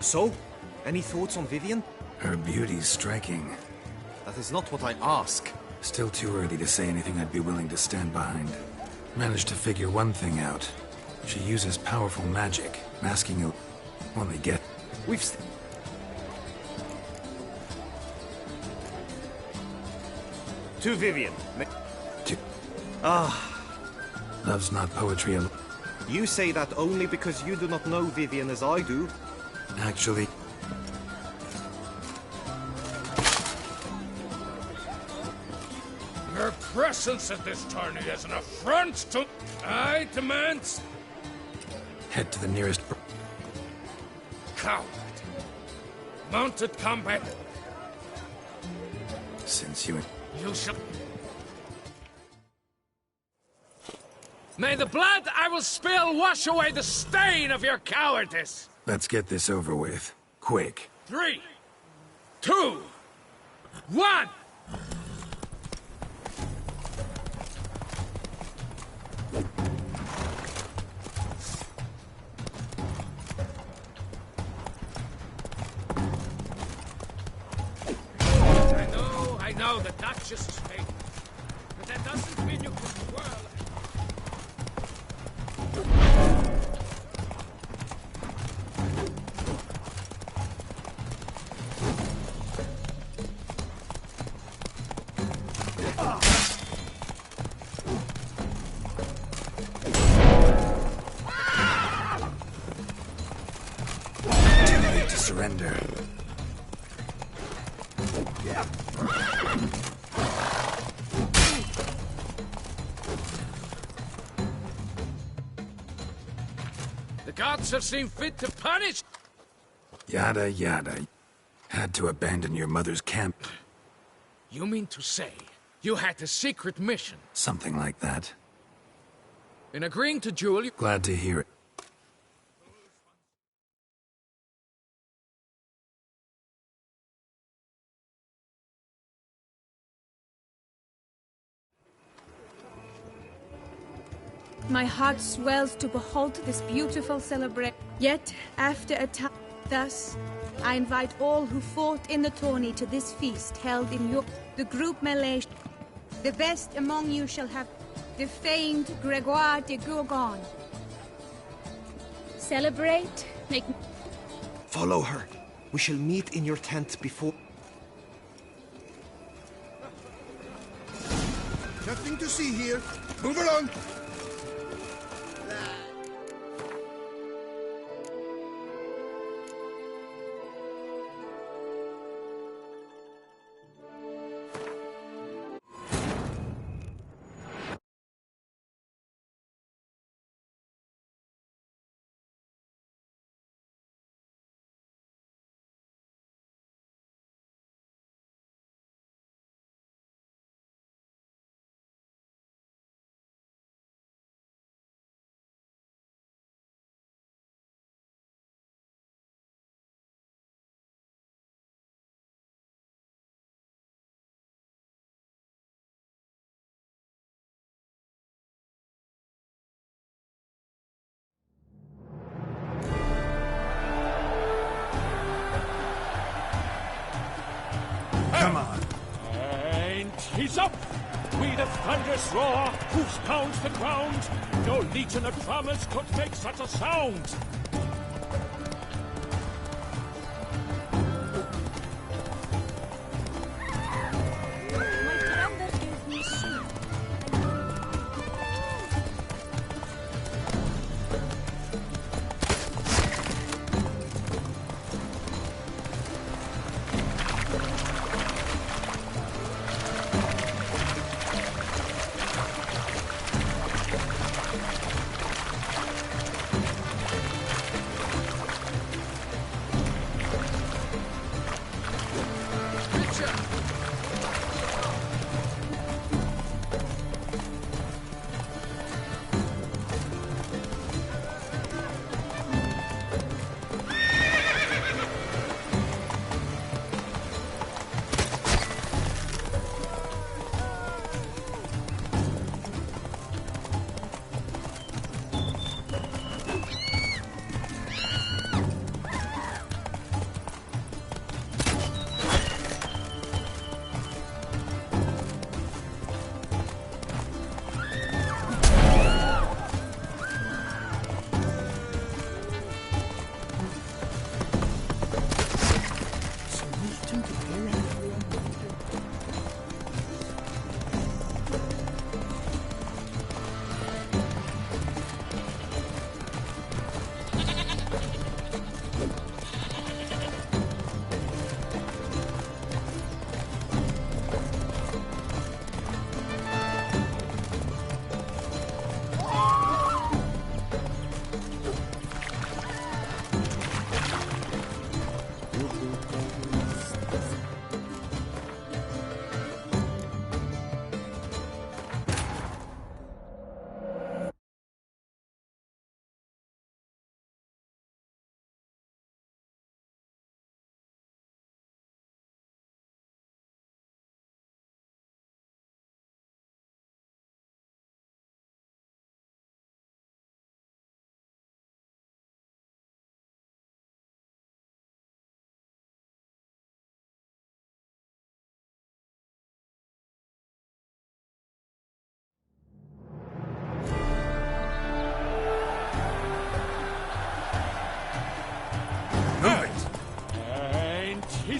Speaker 15: So? Any thoughts on Vivian?
Speaker 1: Her beauty's striking.
Speaker 15: That is not what I ask.
Speaker 1: Still too early to say anything I'd be willing to stand behind. Managed to figure one thing out. She uses powerful magic, masking it when they get...
Speaker 15: To Vivian.
Speaker 1: Love's not poetry alone.
Speaker 15: You say that only because you do not know Vivian as I do.
Speaker 1: Actually...
Speaker 20: Your presence at this tourney is an affront to... I demand...
Speaker 1: Head to the nearest...
Speaker 20: Coward. Mounted combat.
Speaker 1: Since you...
Speaker 20: You shall... May the blood I will spill wash away the stain of your cowardice!
Speaker 1: Let's get this over with. Quick.
Speaker 20: 3, 2, 1! I know, the Duchess is fake. But that doesn't mean you can twirl.
Speaker 1: Too late to surrender.
Speaker 20: The gods have seen fit to punish...
Speaker 1: Yada yada. Had to abandon your mother's camp.
Speaker 20: You mean to say you had a secret mission?
Speaker 1: Something like that.
Speaker 20: In agreeing to duel you...
Speaker 1: Glad to hear it.
Speaker 18: My heart swells to behold this beautiful celebration. Yet, after a time thus, I invite all who fought in the tourney to this feast held in your... The group melee. The best among you shall have the famed Gregoire de Gourgon. Celebrate, make...
Speaker 15: Follow her. We shall meet in your tent before...
Speaker 5: Nothing to see here. Move along.
Speaker 1: Come on.
Speaker 2: And he's up! With a thunderous roar, hoofs pounds the ground. No legion of drummers could make such a sound.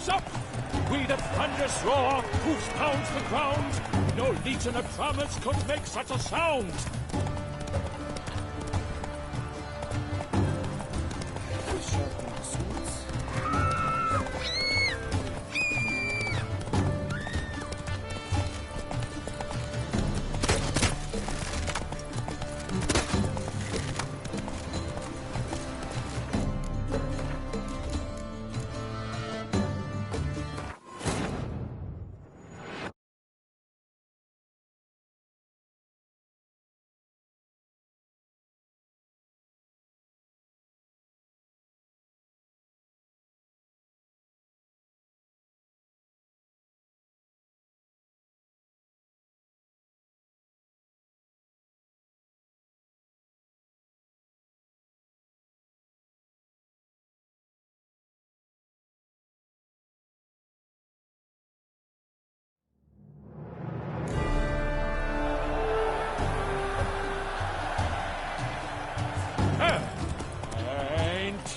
Speaker 2: is up! We the thunderous roar, hoofs pounds the ground. No legion of drummers could make such a sound.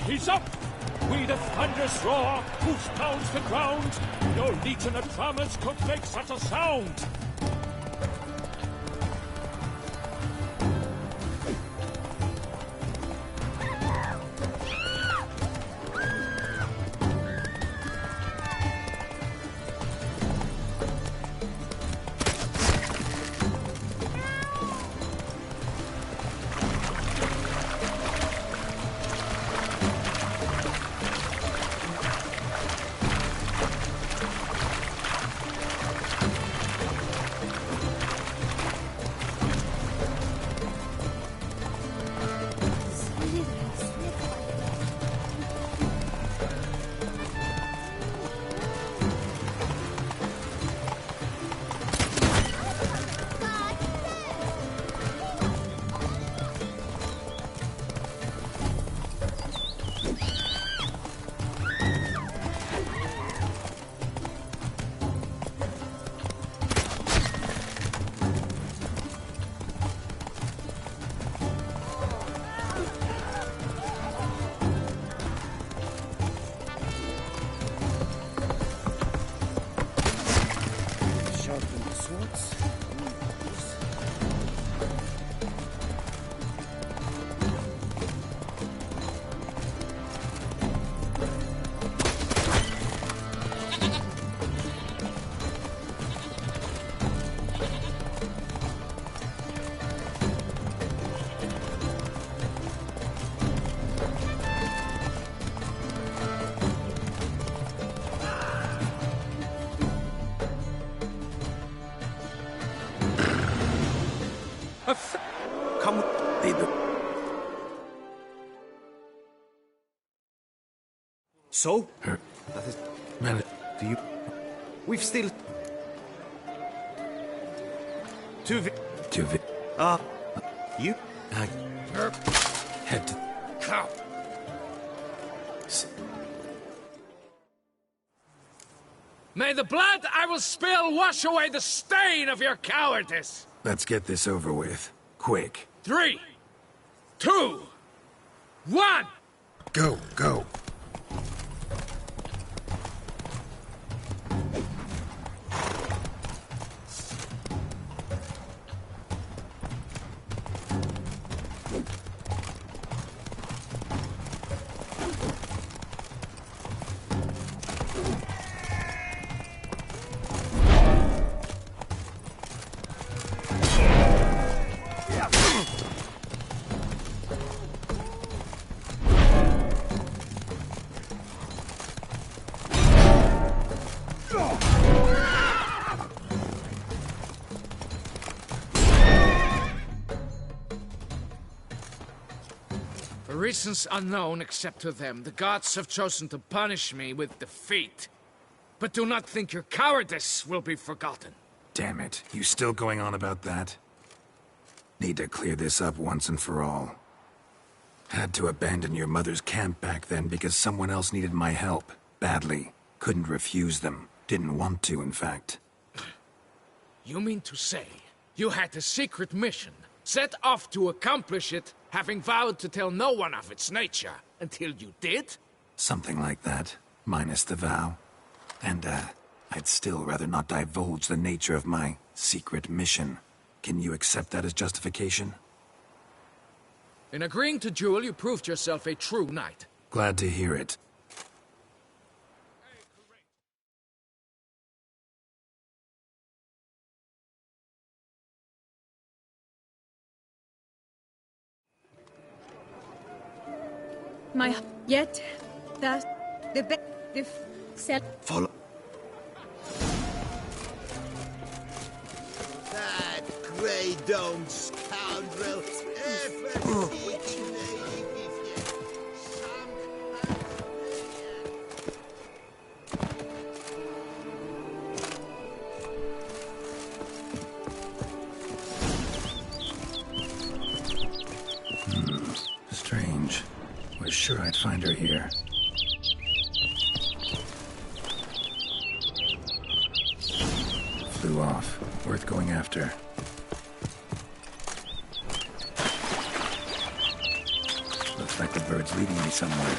Speaker 2: He's up! We the thunderous roar, hoofs pounds the ground. No legion of drummers could make such a sound.
Speaker 1: Come lead the...
Speaker 15: So?
Speaker 1: That is... Man, do you...
Speaker 15: We've still... Two you?
Speaker 1: Head to...
Speaker 20: Cow. May the blood I will spill wash away the stain of your cowardice!
Speaker 1: Let's get this over with. Quick.
Speaker 20: 3, 2, 1!
Speaker 1: Go, go.
Speaker 20: For reasons unknown except to them, the gods have chosen to punish me with defeat. But do not think your cowardice will be forgotten.
Speaker 1: Damn it. You still going on about that? Need to clear this up once and for all. Had to abandon your mother's camp back then because someone else needed my help. Badly. Couldn't refuse them. Didn't want to, in fact.
Speaker 20: You mean to say you had a secret mission, set off to accomplish it, having vowed to tell no one of its nature, until you did?
Speaker 1: Something like that. Minus the vow. And, I'd still rather not divulge the nature of my secret mission. Can you accept that as justification?
Speaker 20: In agreeing to duel, you proved yourself a true knight.
Speaker 1: Glad to hear it.
Speaker 18: Yet that the set.
Speaker 1: Follow.
Speaker 5: That grey domed scoundrel ever seeking
Speaker 1: Strange. Was sure I'd find her here. Flew off. Worth going after. Looks like the bird's leading me somewhere.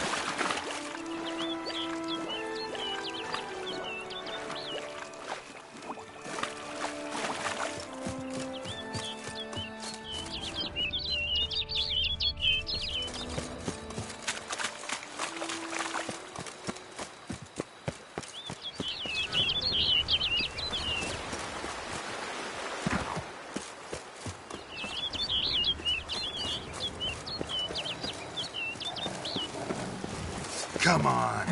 Speaker 1: Come on.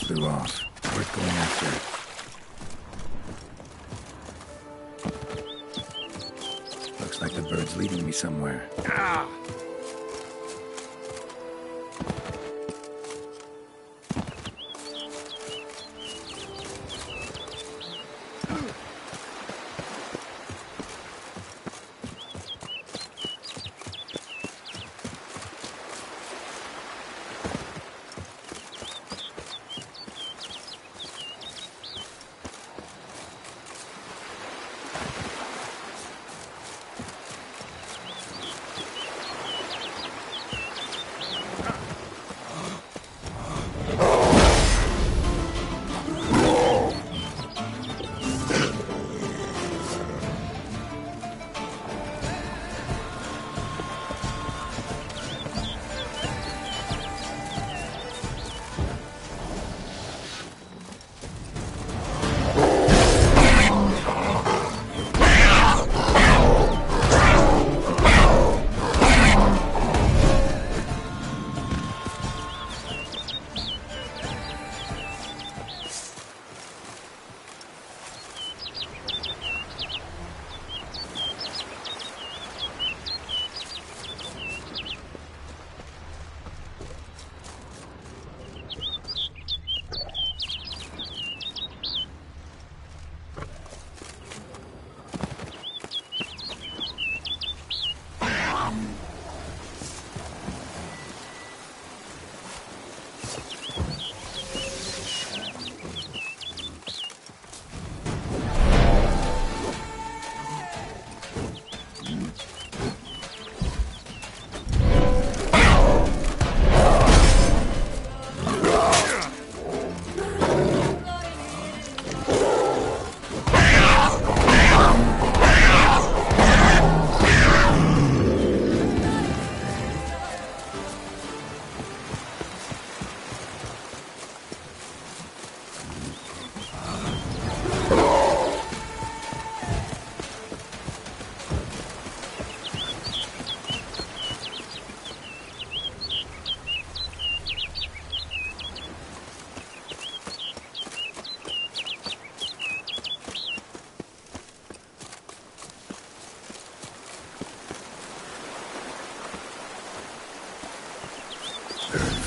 Speaker 1: Flew off. Worth going after. Looks like the bird's leading me somewhere. Ah!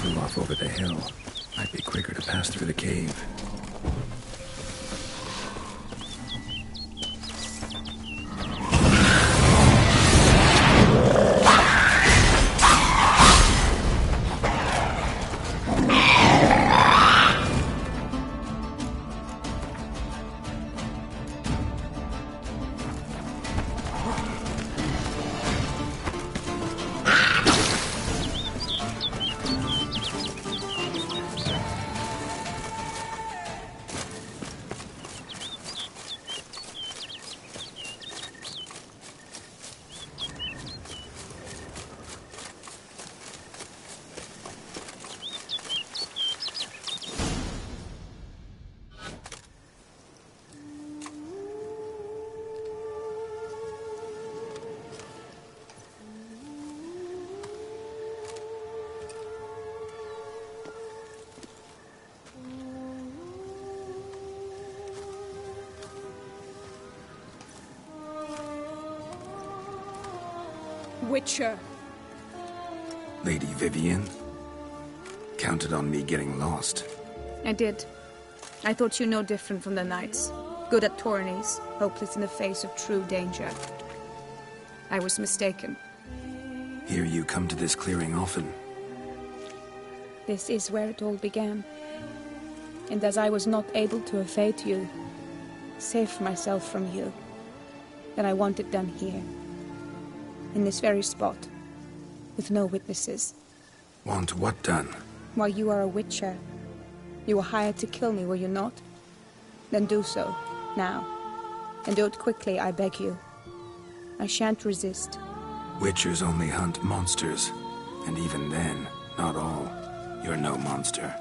Speaker 1: flew off over the hill. Might be quicker to pass through the cave.
Speaker 18: Witcher.
Speaker 1: Lady Vivian? Counted on me getting lost.
Speaker 18: I did. I thought you no different from the knights. Good at tourneys, hopeless in the face of true danger. I was mistaken.
Speaker 1: Hear you come to this clearing often.
Speaker 18: This is where it all began. And as I was not able to evade you, save myself from you, then I want it done here. In this very spot, with no witnesses.
Speaker 1: Want what done?
Speaker 18: Why, you are a witcher. You were hired to kill me, were you not? Then do so, now. And do it quickly, I beg you. I shan't resist.
Speaker 1: Witchers only hunt monsters. And even then, not all. You're no monster.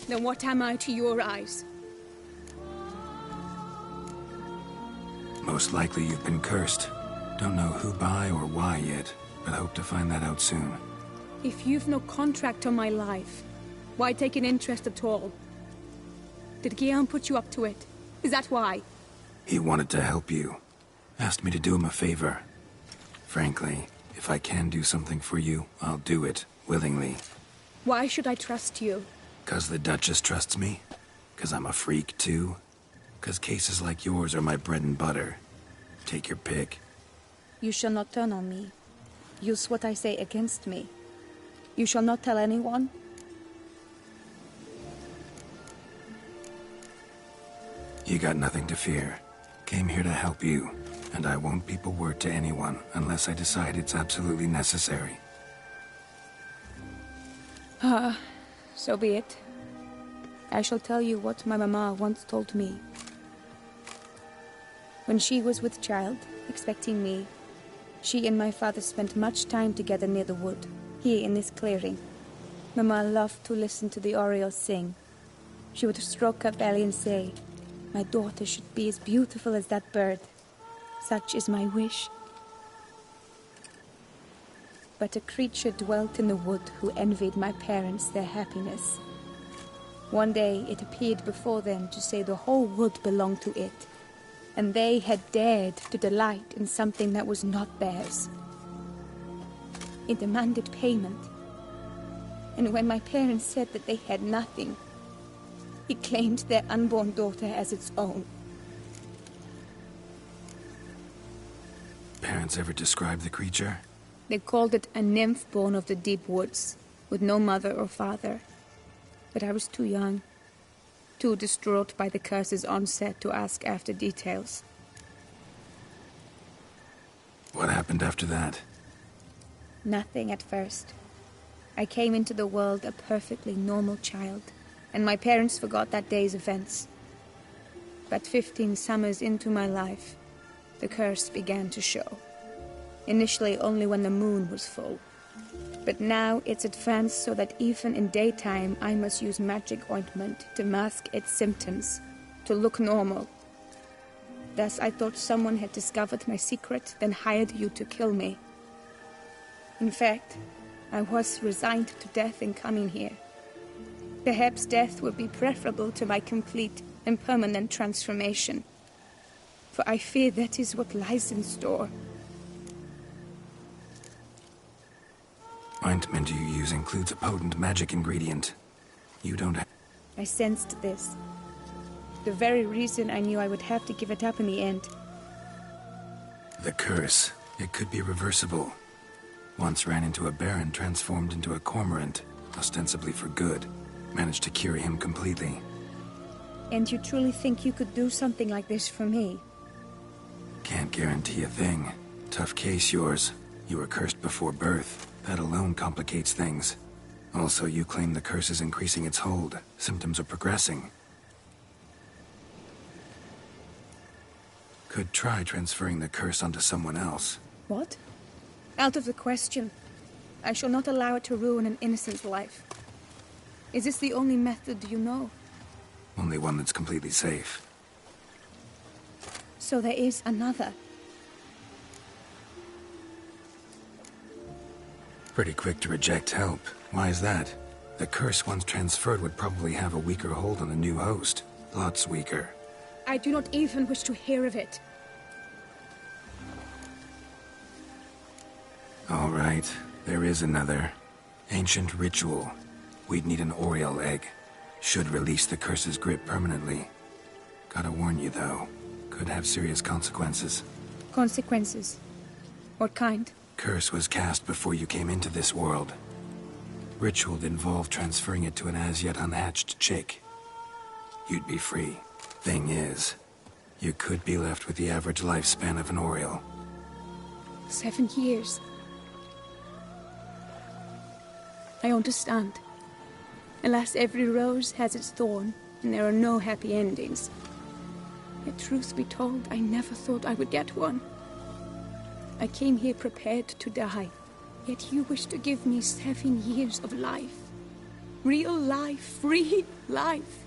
Speaker 18: Then what am I to your eyes?
Speaker 1: Most likely you've been cursed. Don't know who by or why yet, but hope to find that out soon.
Speaker 18: If you've no contract on my life, why take an interest at all? Did Guillaume put you up to it? Is that why?
Speaker 1: He wanted to help you. Asked me to do him a favor. Frankly, if I can do something for you, I'll do it, willingly.
Speaker 18: Why should I trust you?
Speaker 1: 'Cause the Duchess trusts me? 'Cause I'm a freak, too? 'Cause cases like yours are my bread and butter. Take your pick.
Speaker 18: You shall not turn on me. Use what I say against me. You shall not tell anyone?
Speaker 1: You got nothing to fear. Came here to help you, and I won't peep a word to anyone unless I decide it's absolutely necessary.
Speaker 18: So be it. I shall tell you what my mama once told me. When she was with child, expecting me, she and my father spent much time together near the wood, here in this clearing. Mama loved to listen to the orioles sing. She would stroke her belly and say, "My daughter should be as beautiful as that bird. Such is my wish." But a creature dwelt in the wood who envied my parents their happiness. One day it appeared before them to say the whole wood belonged to it, and they had dared to delight in something that was not theirs. It demanded payment, and when my parents said that they had nothing, it claimed their unborn daughter as its own.
Speaker 1: Parents ever describe the creature?
Speaker 18: They called it a nymph born of the deep woods, with no mother or father. But I was too young, too distraught by the curse's onset to ask after details.
Speaker 1: What happened after that?
Speaker 18: Nothing at first. I came into the world a perfectly normal child, and my parents forgot that day's events. But 15 summers into my life, the curse began to show. Initially only when the moon was full. But now it's advanced so that even in daytime I must use magic ointment to mask its symptoms, to look normal. Thus I thought someone had discovered my secret, then hired you to kill me. In fact, I was resigned to death in coming here. Perhaps death would be preferable to my complete and permanent transformation. For I fear that is what lies in store.
Speaker 1: ointment you use includes a potent magic ingredient. You don't have...
Speaker 18: I sensed this. The very reason I knew I would have to give it up in the end.
Speaker 1: The curse. It could be reversible. Once ran into a baron transformed into a cormorant, ostensibly for good. Managed to cure him completely.
Speaker 18: And you truly think you could do something like this for me?
Speaker 1: Can't guarantee a thing. Tough case, yours. You were cursed before birth. That alone complicates things. Also, you claim the curse is increasing its hold. Symptoms are progressing. Could try transferring the curse onto someone else.
Speaker 18: What? Out of the question. I shall not allow it to ruin an innocent's life. Is this the only method you know?
Speaker 1: Only one that's completely safe.
Speaker 18: So there is another.
Speaker 1: Pretty quick to reject help. Why is that? The curse once transferred would probably have a weaker hold on the new host. Lots weaker.
Speaker 18: I do not even wish to hear of it.
Speaker 1: All right, there is another. Ancient ritual. We'd need an Oriole egg. Should release the curse's grip permanently. Gotta warn you, though. Could have serious consequences.
Speaker 18: Consequences? What kind?
Speaker 1: Curse was cast before you came into this world. Ritual involved transferring it to an as-yet unhatched chick. You'd be free. Thing is, you could be left with the average lifespan of an Oriole.
Speaker 18: 7 years. I understand. Alas, every rose has its thorn, and there are no happy endings. Yet, truth be told, I never thought I would get one. I came here prepared to die, yet you wish to give me 7 years of life. Real life, free life.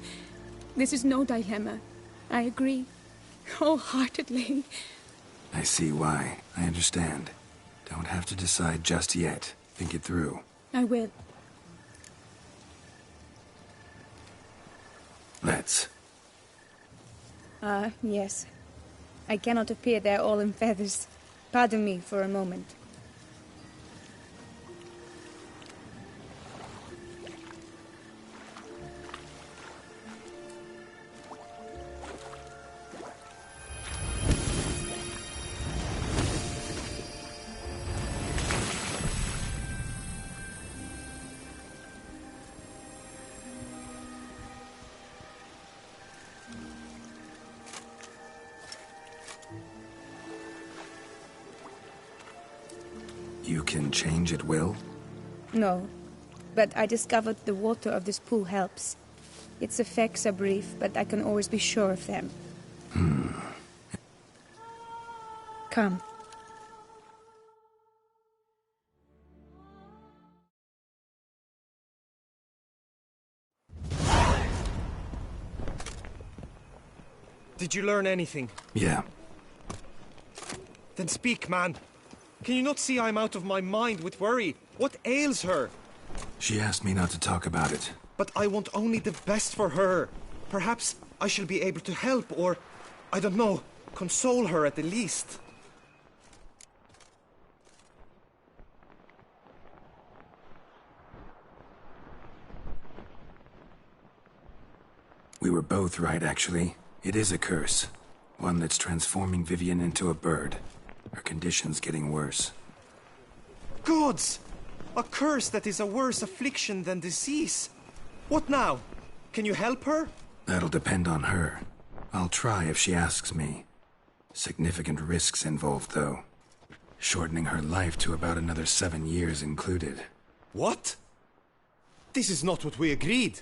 Speaker 18: This is no dilemma. I agree, wholeheartedly.
Speaker 1: I see why. I understand. Don't have to decide just yet. Think it through.
Speaker 18: I will.
Speaker 1: Let's.
Speaker 18: Yes. I cannot appear there all in feathers. Pardon me for a moment.
Speaker 1: You can change at will?
Speaker 18: No, but I discovered the water of this pool helps. Its effects are brief, but I can always be sure of them. Come.
Speaker 15: Did you learn anything?
Speaker 1: Yeah.
Speaker 15: Then speak, man. Can you not see I'm out of my mind with worry? What ails her?
Speaker 1: She asked me not to talk about it.
Speaker 15: But I want only the best for her. Perhaps I shall be able to help, or, I don't know, console her at the least.
Speaker 1: We were both right, actually. It is a curse. One that's transforming Vivian into a bird. Her condition's getting worse.
Speaker 15: Gods! A curse that is a worse affliction than disease. What now? Can you help her?
Speaker 1: That'll depend on her. I'll try if she asks me. Significant risks involved, though. Shortening her life to about another 7 years included.
Speaker 15: What? This is not what we agreed.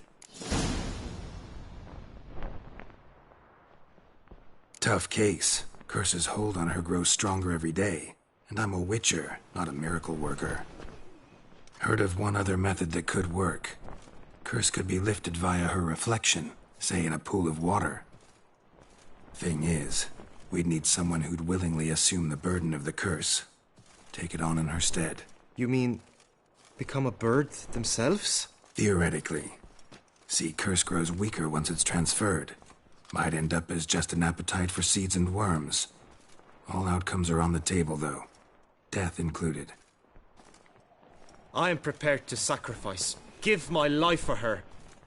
Speaker 1: Tough case. Curse's hold on her grows stronger every day. And I'm a witcher, not a miracle worker. Heard of one other method that could work. Curse could be lifted via her reflection, say in a pool of water. Thing is, we'd need someone who'd willingly assume the burden of the curse. Take it on in her stead.
Speaker 15: You mean, become a bird themselves?
Speaker 1: Theoretically. See, curse grows weaker once it's transferred. Might end up as just an appetite for seeds and worms. All outcomes are on the table, though. Death included.
Speaker 15: I am prepared to sacrifice, give my life for her,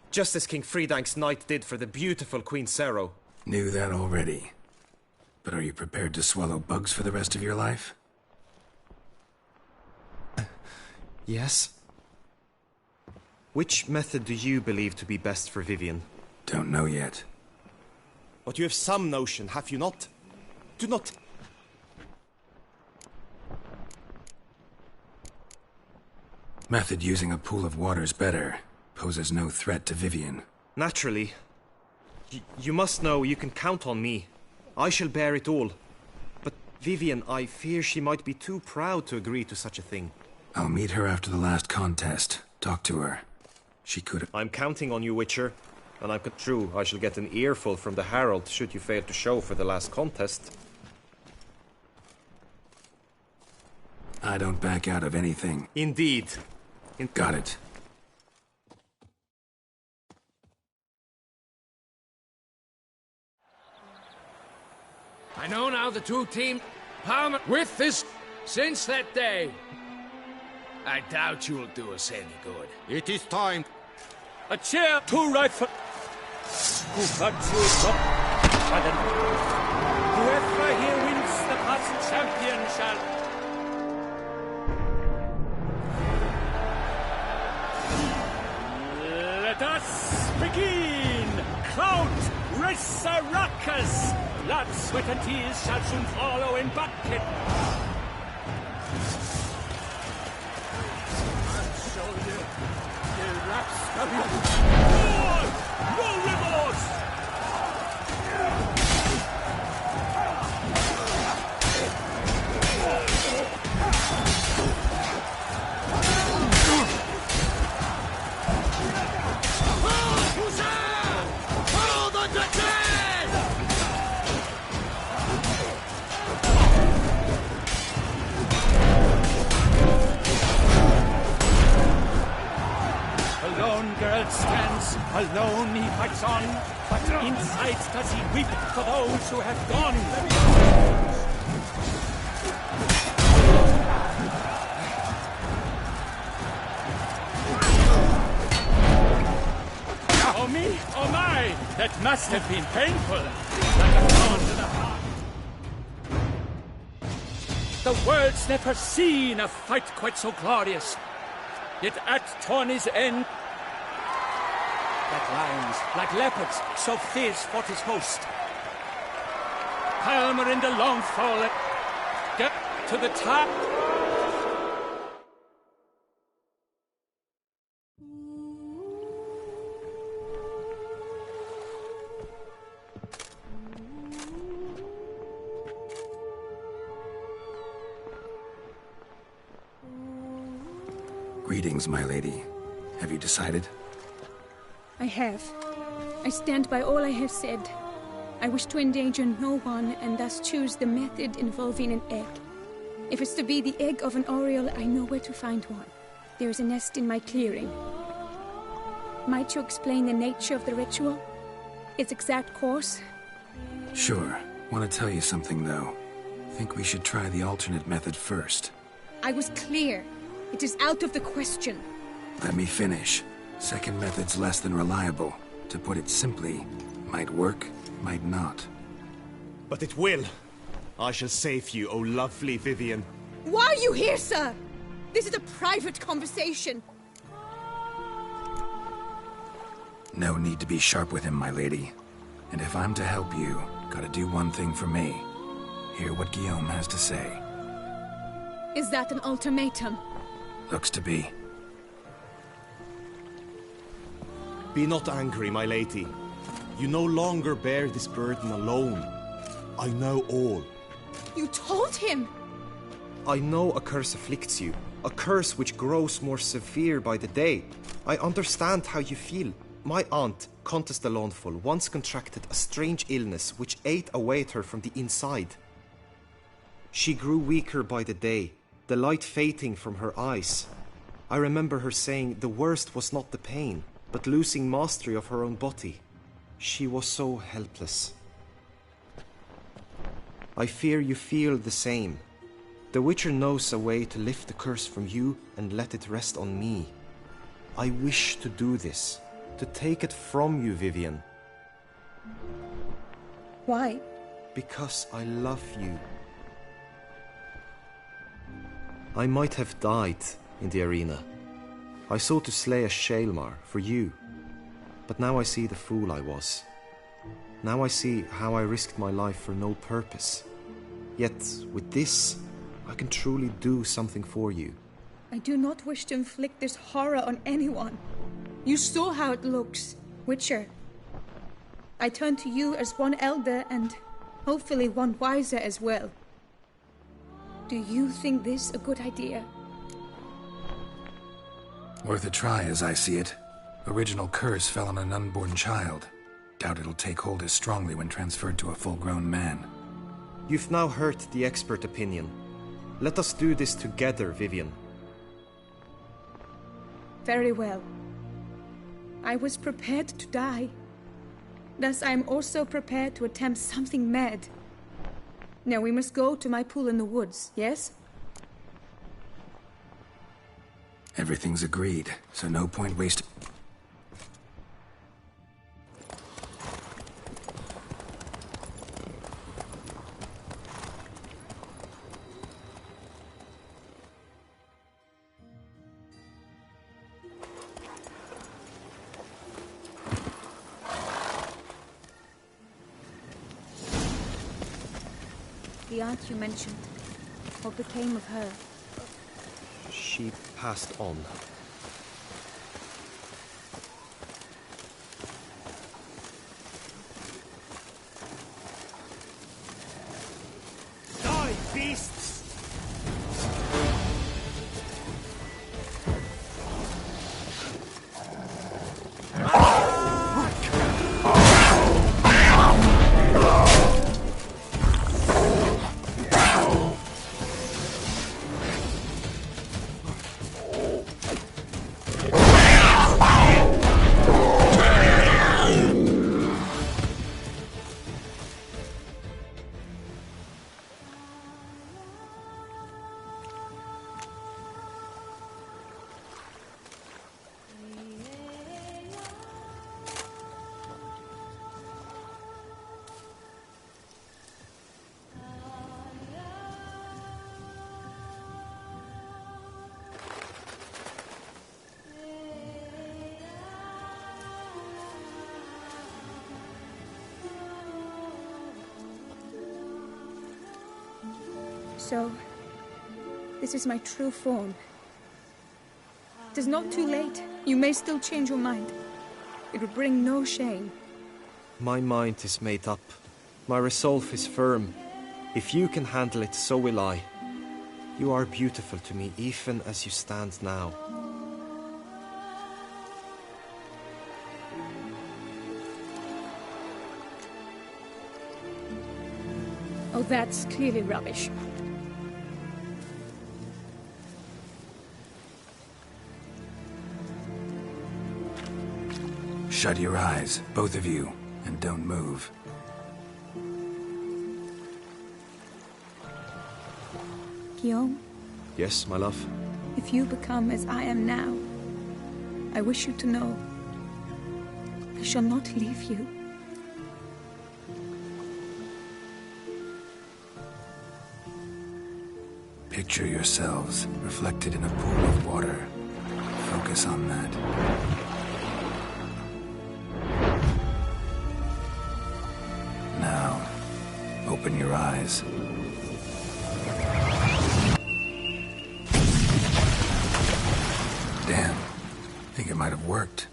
Speaker 15: just as King Fridank's knight did for the beautiful Queen Sero.
Speaker 1: Knew that already. But are you prepared to swallow bugs for the rest of your life?
Speaker 15: Yes? Which method do you believe to be best for Vivian?
Speaker 1: Don't know yet.
Speaker 15: But you have some notion, have you not? Do not...
Speaker 1: Method using a pool of water's better. Poses no threat to Vivian.
Speaker 15: Naturally. You must know you can count on me. I shall bear it all. But Vivian, I fear she might be too proud to agree to such a thing.
Speaker 1: I'll meet her after the last contest. Talk to her. She could...
Speaker 15: I'm counting on you, Witcher. And I'm true, I shall get an earful from the Herald should you fail to show for the last contest.
Speaker 1: I don't back out of anything.
Speaker 15: Indeed.
Speaker 1: Got it.
Speaker 20: I know now the two teams, Palmer, with this, since that day. I doubt you'll do us any good.
Speaker 5: It is time.
Speaker 2: A chair, two rifle. Who got you up? Whoever here wins the past champion shall. Let us begin! Count Resurrecus! Blood, sweat, and tears shall soon follow in bucket. I'll show you, you rapscallion. No remorse! Alone Geralt stands, alone he fights on, but inside does he weep for those who have gone. Oh me, oh my, that must have been painful, like a thorn to the heart. The world's never seen a fight quite so glorious. Yet at tourney's end, like lions, like leopards, so fierce fought his host. Palmer in the long fall, get to the top.
Speaker 1: Greetings, my lady. Have you decided?
Speaker 18: I have. I stand by all I have said. I wish to endanger no one and thus choose the method involving an egg. If it's to be the egg of an oriole, I know where to find one. There is a nest in my clearing. Might you explain the nature of the ritual? Its exact course?
Speaker 1: Sure. Want to tell you something, though. Think we should try the alternate method first.
Speaker 18: I was clear. It is out of the question.
Speaker 1: Let me finish. Second method's less than reliable. To put it simply, might work, might not.
Speaker 15: But it will. I shall save you, O lovely Vivian.
Speaker 18: Why are you here, sir? This is a private conversation.
Speaker 1: No need to be sharp with him, my lady. And if I'm to help you, gotta do one thing for me. Hear what Guillaume has to say.
Speaker 18: Is that an ultimatum?
Speaker 1: Looks to be.
Speaker 15: Be not angry, my lady. You no longer bear this burden alone. I know all.
Speaker 18: You told him!
Speaker 15: I know a curse afflicts you. A curse which grows more severe by the day. I understand how you feel. My aunt, Countess de Lawnful, once contracted a strange illness which ate away at her from the inside. She grew weaker by the day, the light fading from her eyes. I remember her saying the worst was not the pain, but losing mastery of her own body. She was so helpless. I fear you feel the same. The Witcher knows a way to lift the curse from you and let it rest on me. I wish to do this, to take it from you, Vivian.
Speaker 18: Why?
Speaker 15: Because I love you. I might have died in the arena. I sought to slay a Shaelmar for you. But now I see the fool I was. Now I see how I risked my life for no purpose. Yet, with this, I can truly do something for you.
Speaker 18: I do not wish to inflict this horror on anyone. You saw how it looks, Witcher. I turn to you as one elder and hopefully one wiser as well. Do you think this a good idea?
Speaker 1: Worth a try, as I see it. Original curse fell on an unborn child. Doubt it'll take hold as strongly when transferred to a full-grown man.
Speaker 15: You've now heard the expert opinion. Let us do this together, Vivian.
Speaker 18: Very well. I was prepared to die. Thus I am also prepared to attempt something mad. Now we must go to my pool in the woods, yes?
Speaker 1: Everything's agreed, so no point wasting...
Speaker 18: The aunt you mentioned. What became of her?
Speaker 15: She passed on.
Speaker 16: Die, beasts!
Speaker 18: So, this is my true form. It is not too late. You may still change your mind. It would bring no shame.
Speaker 15: My mind is made up. My resolve is firm. If you can handle it, so will I. You are beautiful to me, even as you stand now.
Speaker 18: Oh, that's clearly rubbish.
Speaker 1: Shut your eyes, both of you, and don't move.
Speaker 18: Guillaume,
Speaker 15: Yes, my love?
Speaker 18: if you become as I am now, I wish you to know I shall not leave you.
Speaker 1: Picture yourselves reflected in a pool of water. Focus on that. Now, open your eyes. Damn. Think it might have worked.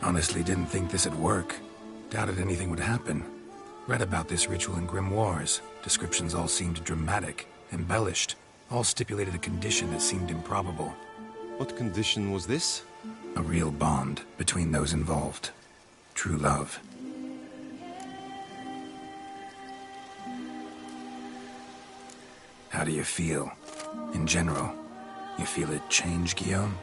Speaker 1: Honestly, didn't think this'd work. Doubted anything would happen. Read about this ritual in grimoires. Descriptions all seemed dramatic, embellished, All stipulated a condition that seemed improbable.
Speaker 15: What condition was this?
Speaker 1: A real bond between those involved. True love. How do you feel? In general, you feel it change, Guillaume?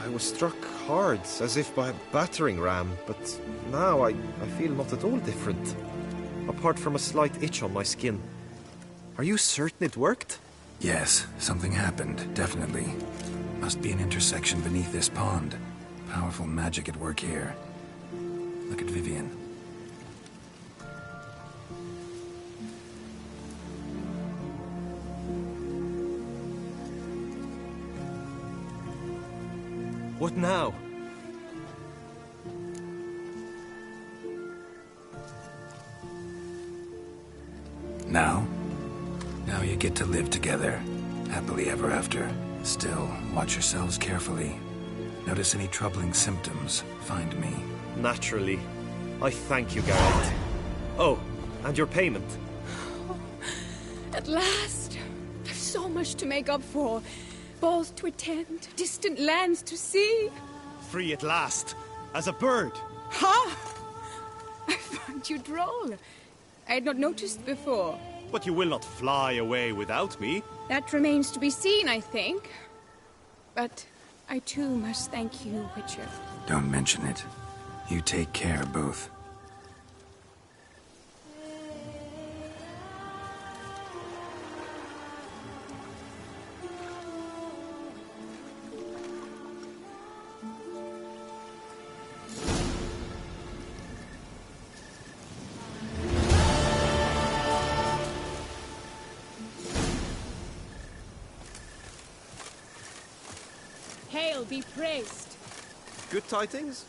Speaker 15: I was struck hard, as if by a battering ram, but now I feel not at all different. Apart from a slight itch on my skin. Are you certain it worked?
Speaker 1: Yes, something happened, definitely. Must be an intersection beneath this pond. Powerful magic at work here. Look at Vivian.
Speaker 15: What now?
Speaker 1: Now? Now you get to live together. Happily ever after. Still, watch yourselves carefully. Notice any troubling symptoms, find me.
Speaker 15: Naturally. I thank you, Geralt. Oh, and your payment.
Speaker 18: At last! I've so much to make up for. Balls to attend, distant lands to see.
Speaker 16: Free at last, as a bird.
Speaker 18: Ha! I find you droll. I had not noticed before.
Speaker 16: But you will not fly away without me.
Speaker 18: That remains to be seen, I think. But I too must thank you, Witcher.
Speaker 1: Don't mention it. You take care, both.
Speaker 18: Hail be praised.
Speaker 15: Good tidings?